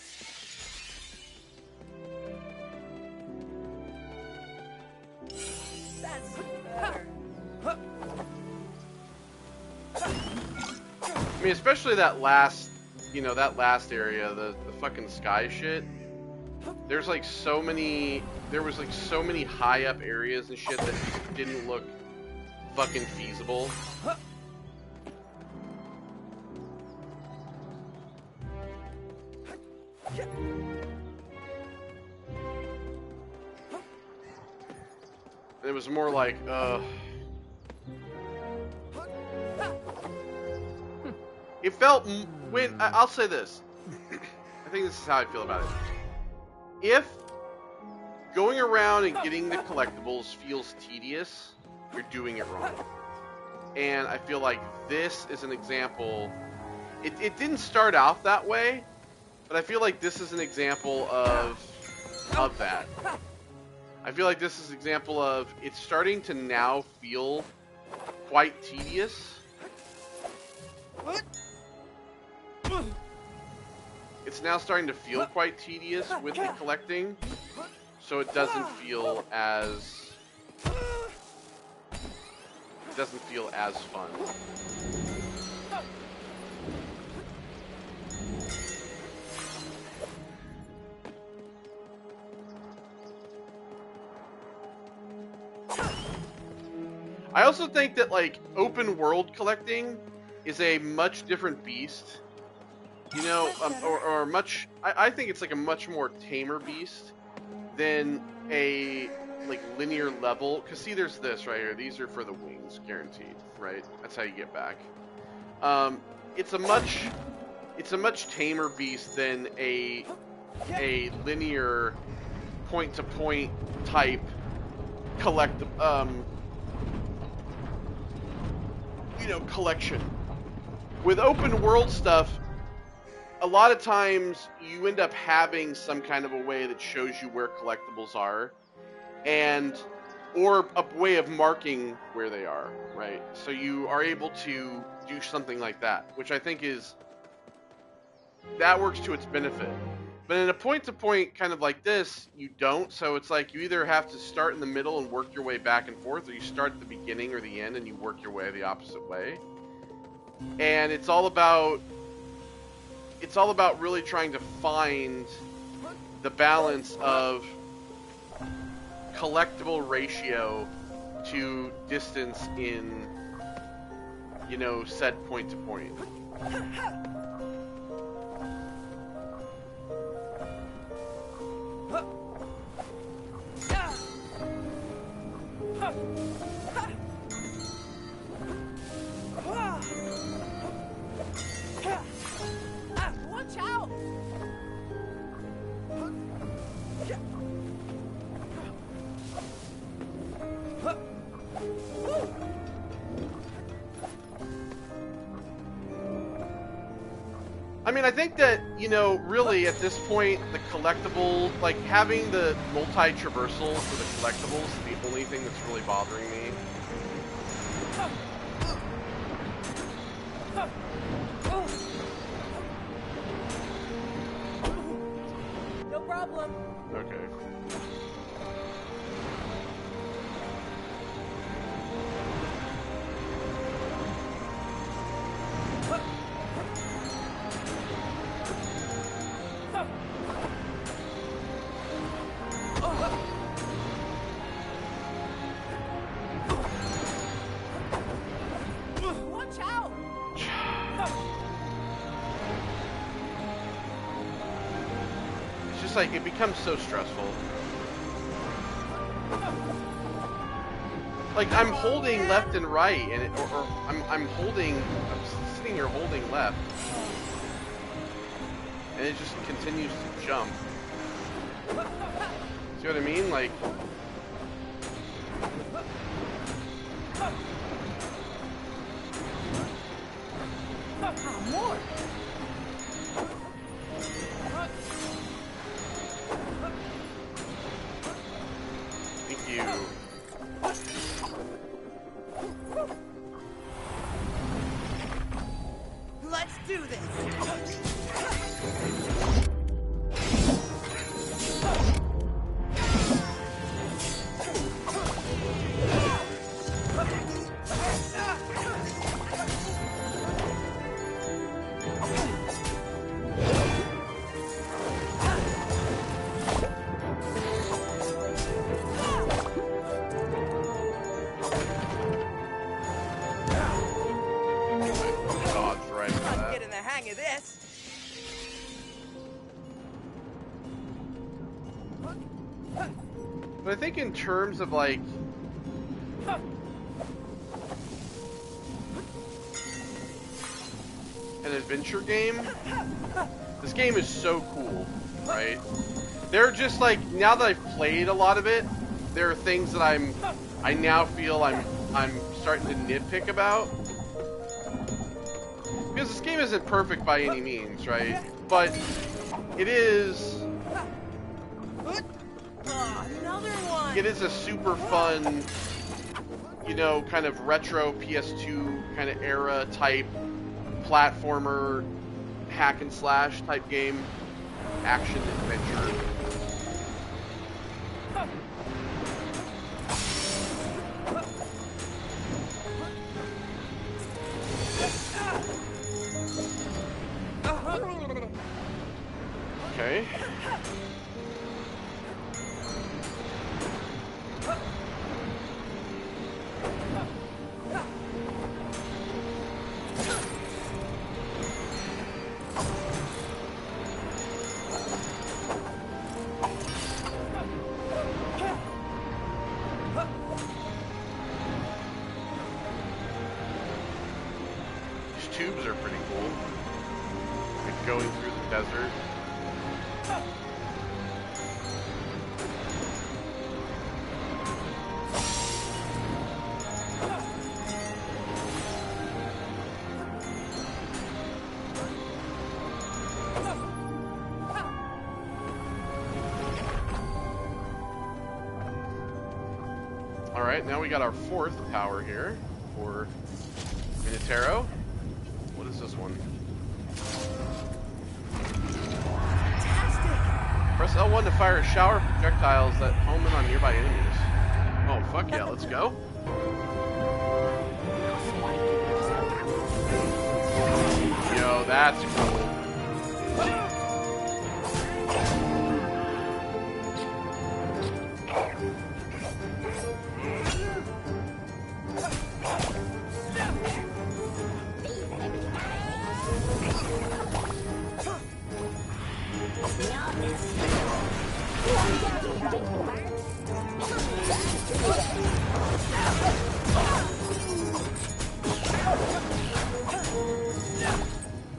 That's better.
I mean, especially that last, you know, that last area, the fucking sky shit. There's like so many, there was like so many high up areas and shit that didn't look fucking feasible. It was more like, it felt, I'll say this. I think this is how I feel about it. If going around and getting the collectibles feels tedious, you're doing it wrong. And I feel like this is an example. It didn't start out that way, but I feel like this is an example of that. I feel like this is an example of it's starting to now feel quite tedious. It's now starting to feel quite tedious with the collecting, so it doesn't feel as fun. I also think that like open world collecting is a much different beast. You know, or much. I think it's like a much more tamer beast than a like linear level. Cause see, there's this right here. These are for the wings, guaranteed. Right? That's how you get back. It's a much tamer beast than a linear point to point type collection. With open world stuff, a lot of times you end up having some kind of a way that shows you where collectibles are, or a way of marking where they are, right? So you are able to do something like that, which I think that works to its benefit. But in a point-to-point kind of like this, you don't. So it's like you either have to start in the middle and work your way back and forth, or you start at the beginning or the end and you work your way the opposite way. And it's all about really trying to find the balance of collectible ratio to distance in, you know, said point to point.
Watch out!
mean, I think that, you know, really at this point, the collectible, like having the multi-traversal for the collectibles is the only thing that's really bothering me.
No problem.
Okay.
Watch out!
It's just like, it becomes so stressful. Like, I'm holding left and right, and it, or I'm sitting here holding left. And it just continues to jump. See what I mean? Like...
More!
Thank you.
Let's do this!
Dodge right into
I'm
that.
getting the hang of this.
But I think in terms of like... an adventure game, this game is so cool, right? They're just like, now that I've played a lot of it, there are things that I now feel I'm starting to nitpick about. Because this game isn't perfect by any means, right? But it is...
Another one!
It is a super fun, you know, kind of retro PS2 kind of era type platformer, hack and slash type game, action adventure. Okay. These tubes are pretty cool. Like going through the desert. Alright, now we got our fourth tower here for Minotero. What is this one?
Fantastic!
Press L1 to fire a shower of projectiles that home in on nearby enemies. Oh, fuck yeah, let's go. Yo, that's cool.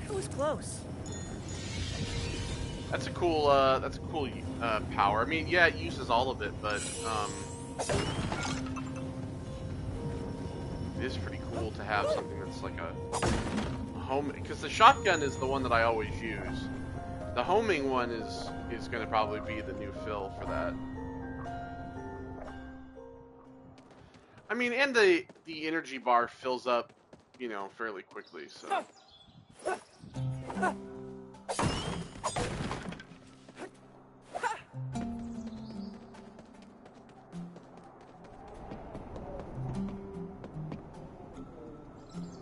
That was close.
That's a cool power. I mean, yeah, it uses all of it, but it is pretty cool to have something that's like a... Oh, home, because the shotgun is the one that I always use. The homing one is going to probably be the new fill for that. I mean, and the energy bar fills up, you know, fairly quickly, so.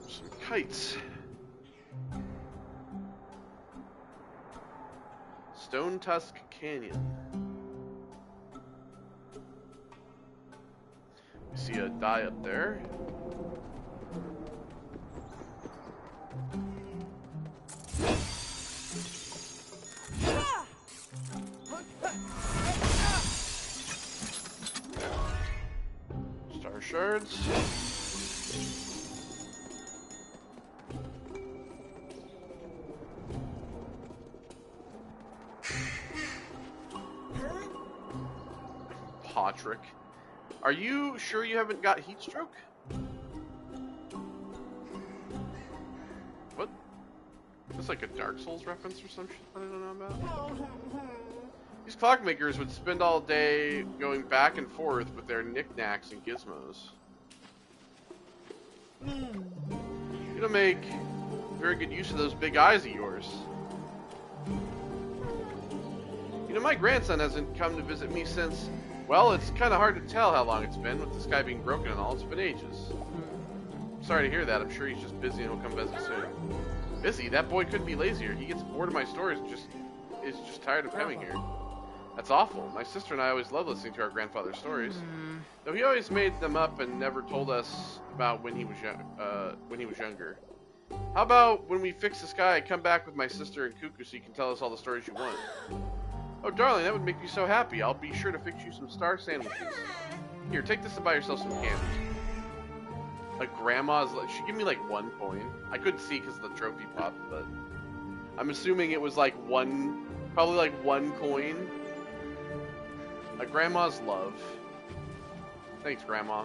Some kites. Stone Tusk Canyon. We see a die up there. Star shards. Patrick. Are you sure you haven't got heat stroke? What? Is this like a Dark Souls reference or some shit that I don't know about? These clockmakers would spend all day going back and forth with their knickknacks and gizmos. You don't make very good use of those big eyes of yours. You know, my grandson hasn't come to visit me since... Well, it's kind of hard to tell how long it's been, with the sky being broken and all. It's been ages. Sorry to hear that. I'm sure he's just busy and he'll come visit soon. Busy? That boy couldn't be lazier. He gets bored of my stories and is just tired of coming here. That's awful. My sister and I always loved listening to our grandfather's stories. Though he always made them up and never told us about when he was younger. How about when we fix the sky, come back with my sister and Cuckoo so you can tell us all the stories you want? Oh, darling, that would make me so happy. I'll be sure to fix you some star sandwiches. Here, take this and buy yourself some candy. Like grandma's, she gave me like 1 coin. I couldn't see because the trophy popped, but I'm assuming it was like probably like 1 coin. A grandma's love. Thanks, Grandma.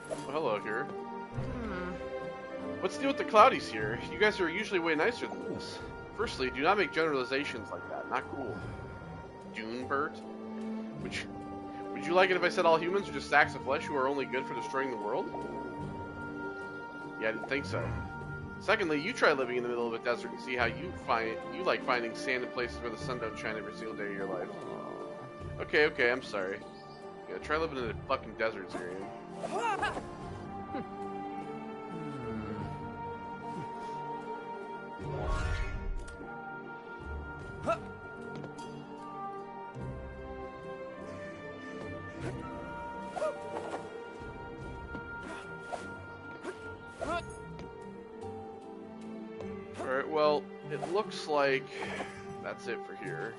Well, hello here. What's the deal with the Cloudies here? You guys are usually way nicer than this. Firstly, do not make generalizations like that. Not cool. Dunebert? Would you like it if I said all humans are just sacks of flesh who are only good for destroying the world? Yeah, I didn't think so. Secondly, you try living in the middle of a desert and see how you like finding sand in places where the sun don't shine every single day of your life. Okay, I'm sorry. Yeah, try living in a fucking desert, Zirian. Alright, well, it looks like that's it for here.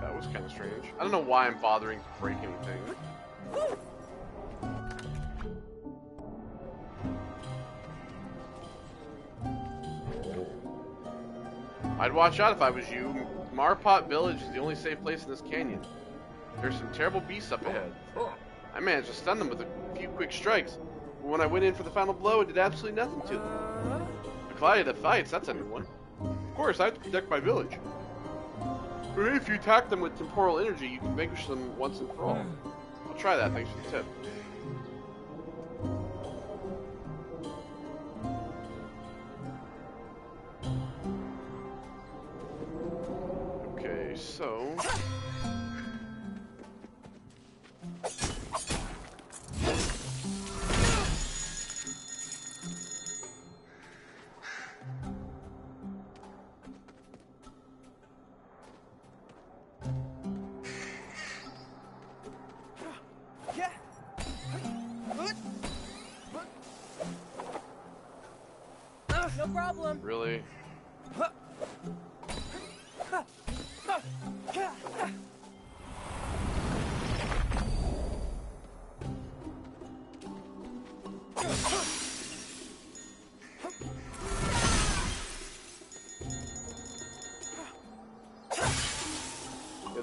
That was kind of strange. I don't know why I'm bothering to break anything. I'd watch out if I was you. Marpot Village is the only safe place in this canyon. There's some terrible beasts up ahead. I managed to stun them with a few quick strikes, but when I went in for the final blow, it did absolutely nothing to them. The Cloudy that fights, that's a new one. Of course, I have to protect my village. But if you attack them with temporal energy, you can vanquish them once and for all. I'll try that, thanks for the tip. Okay, so...
No problem.
Really? Yeah,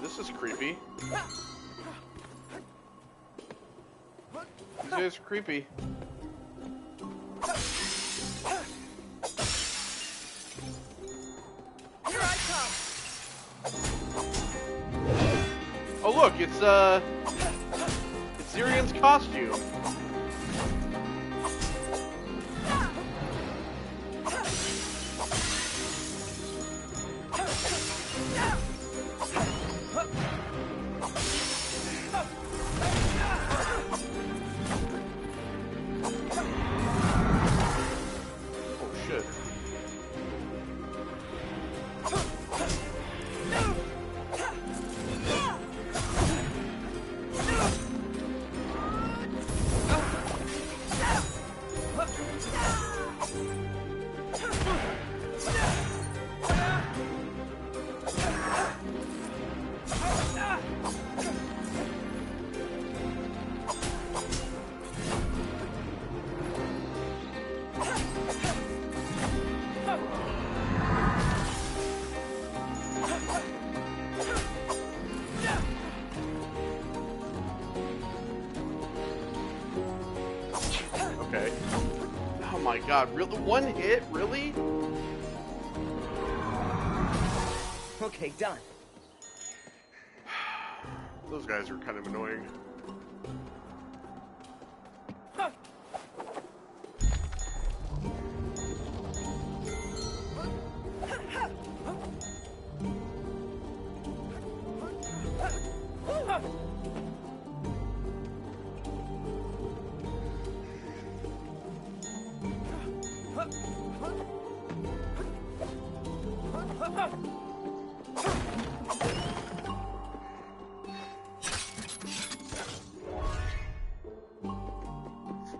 this is creepy. These guys are creepy.
Here I come.
Oh look, it's Zirian's costume. Oh shit. Okay. Oh my god, really? One hit? Really?
Okay, done.
Those guys are kind of annoying.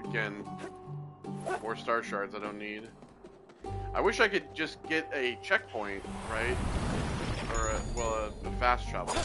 Again, more star shards I don't need. I wish I could just get a checkpoint, right? Or a fast travel.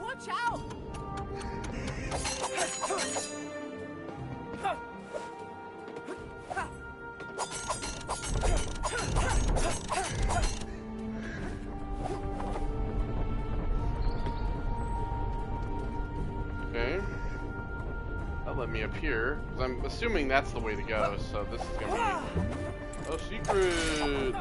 Watch out!
Okay. That let me up here. 'Cause I'm assuming that's the way to go, so this is gonna be a secret.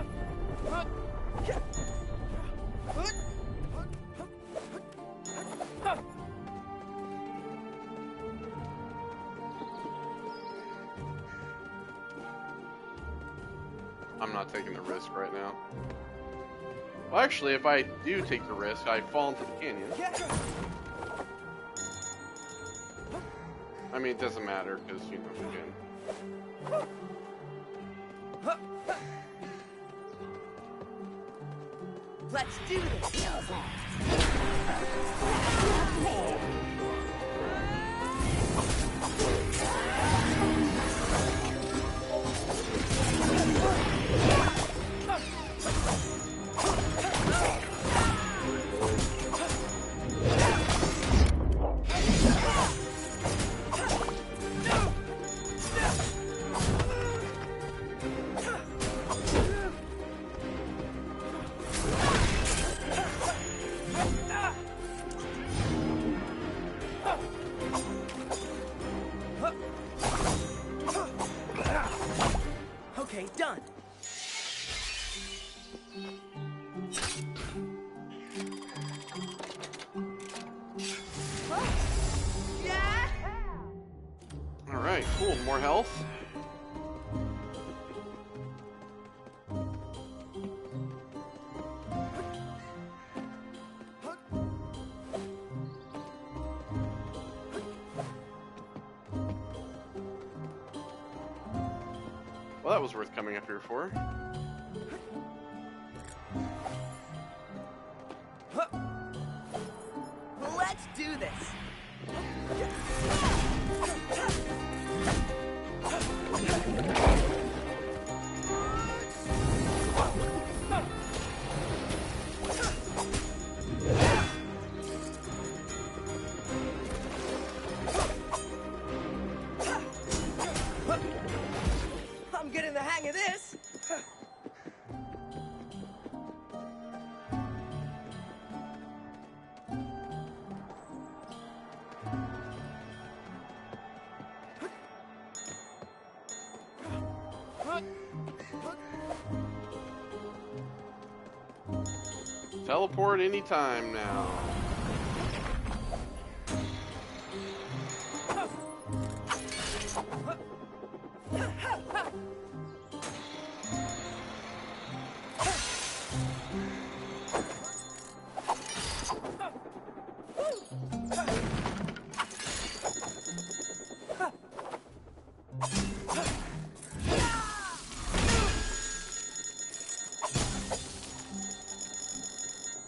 I'm not taking the risk right now. Well, actually, if I do take the risk, I fall into the canyon. I mean, it doesn't matter, because, you know, again.
Let's do this! Okay, done.
Alright, cool. More health. Well, that was worth coming up here for.
Let's do this. I'm getting the hang of this.
Teleport anytime now.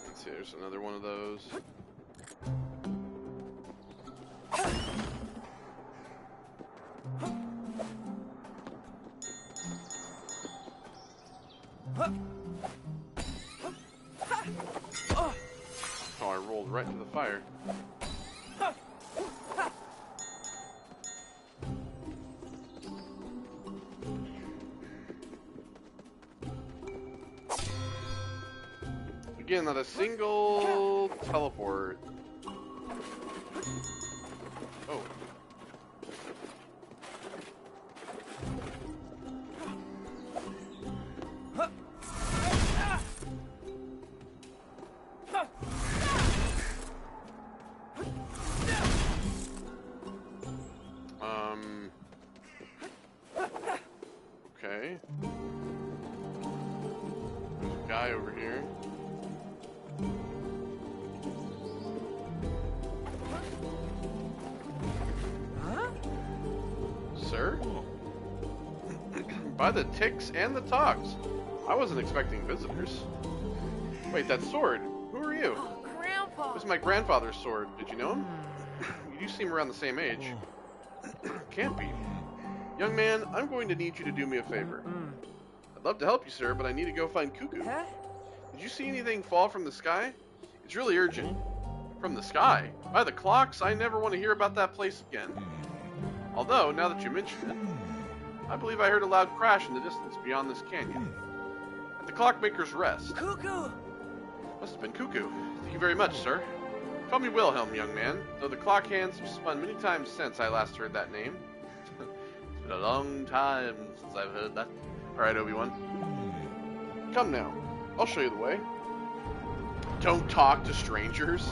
Let's see, there's another one of those. Oh, I rolled right into the fire. Again, not a single teleport. Oh. Okay. There's a guy over here. Sir? By the ticks and the talks, I wasn't expecting visitors. Wait, that sword. Who are you?
Oh, Grandpa.
This is my grandfather's sword. Did you know him? You do seem around the same age. Can't be. Young man, I'm going to need you to do me a favor. I'd love to help you, sir, but I need to go find Cuckoo.
Huh?
Did you see anything fall from the sky? It's really urgent. From the sky? By the clocks, I never want to hear about that place again. Although, now that you mention it, I believe I heard a loud crash in the distance beyond this canyon. At the Clockmaker's Rest.
Cuckoo.
Must have been Cuckoo. Thank you very much, sir. Call me Wilhelm, young man, though the clock hands have spun many times since I last heard that name. It's been a long time since I've heard that. Alright, Obi-Wan. Come now. I'll show you the way. Don't talk to strangers.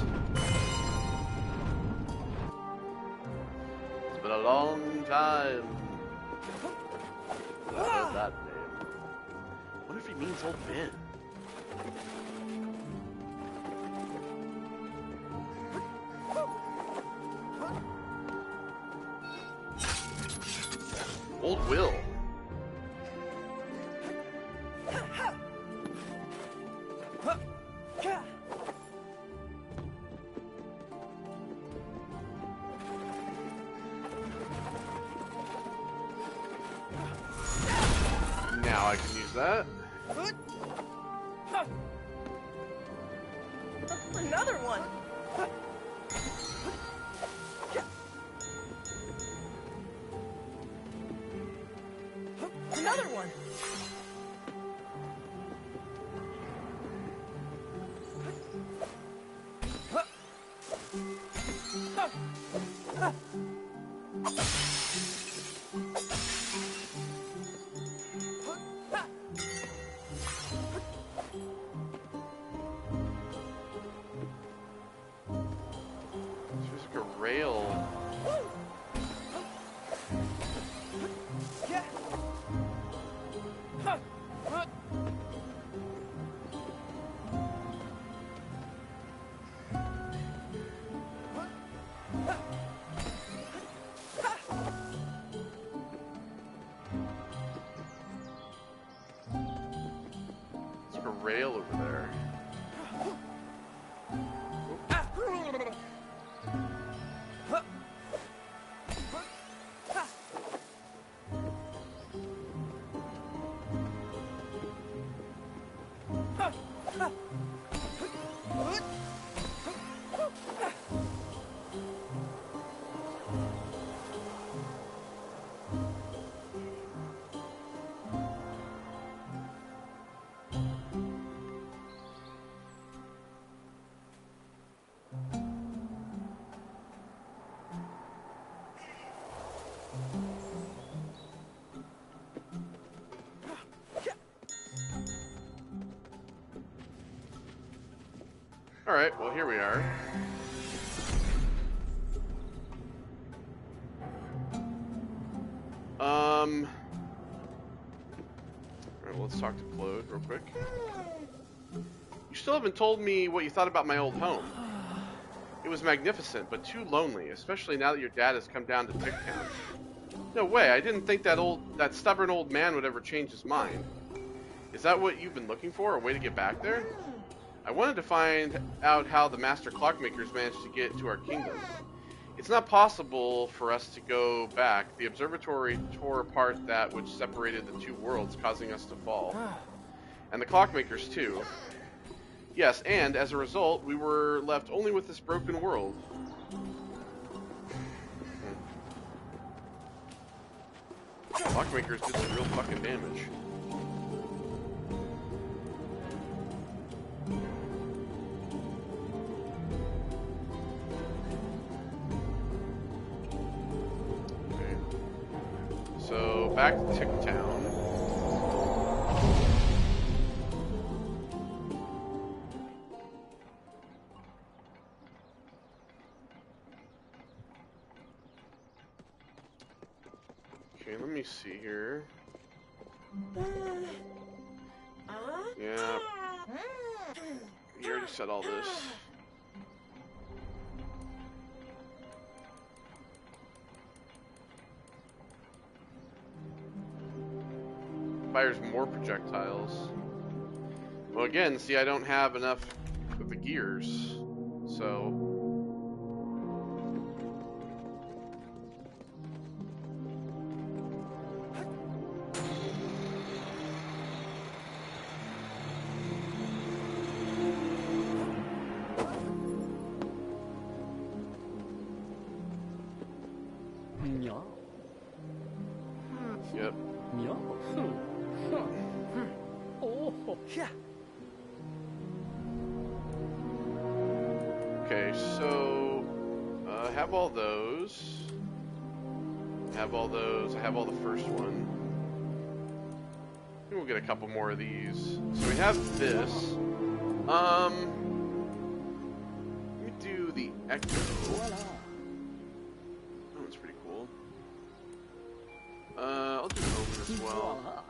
It's been a long time since I've heard that name. What if he means old Ben? Old Will. Now I can use that.
Another one. Another one.
rail over there. Alright, well here we are. Alright, well, let's talk to Claude real quick. You still haven't told me what you thought about my old home. It was magnificent, but too lonely, especially now that your dad has come down to Ticktown. No way, I didn't think that stubborn old man would ever change his mind. Is that what you've been looking for, a way to get back there? I wanted to find out how the Master Clockmakers managed to get to our kingdom. It's not possible for us to go back. The observatory tore apart that which separated the two worlds, causing us to fall. And the Clockmakers too. Yes, and as a result, we were left only with this broken world. Clockmakers did some real fucking damage. So, back to Ticktown. Okay, let me see here. Yeah. You already said all this. Fires more projectiles. Well, again, see, I don't have enough of the gears, so... Yep. Okay, so I have all those. I have all those. I have all the first one. Maybe we'll get a couple more of these. So we have this. Let me do the Echo. Oh, that's pretty cool. I'll do Omen as well.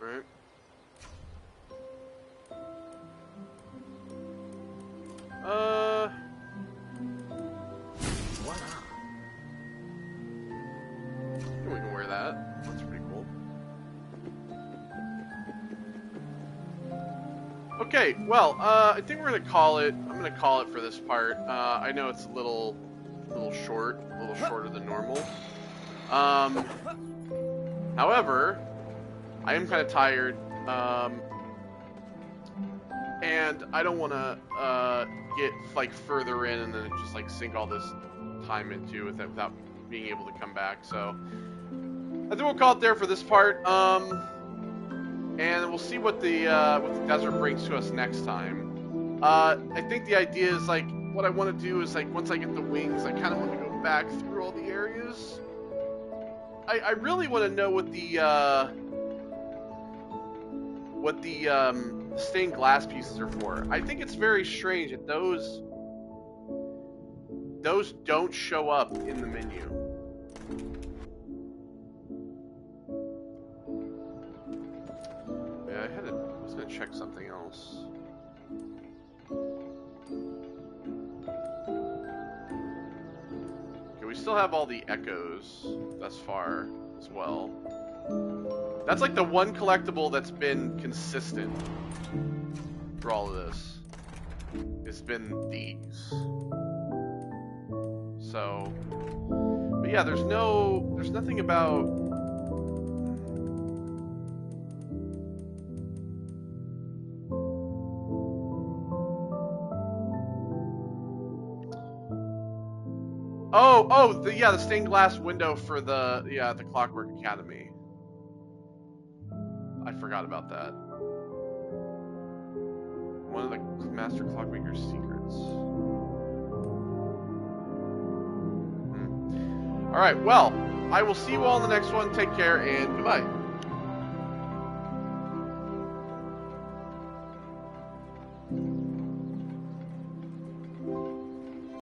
Right. We can wear that. That's pretty cool. Okay, well, I think we're gonna call it. I'm gonna call it for this part. I know it's a little short, a little shorter than normal. However, I am kind of tired, and I don't want to get like further in and then just like sink all this time into it without being able to come back. So I think we'll call it there for this part, and we'll see what the desert brings to us next time. I think the idea is like what I want to do is like once I get the wings, I kind of want to go back through all the areas. I really want to know what the stained glass pieces are for. I think it's very strange that those don't show up in the menu. Yeah, I was gonna check something else. Okay, we still have all the echoes thus far as well. That's like the one collectible that's been consistent for all of this. It's been these. So, but yeah, there's nothing about. The stained glass window for the Clockwork Academy. I forgot about that. One of the Master Clockmaker's secrets. Alright, well, I will see you all in the next one. Take care, and goodbye.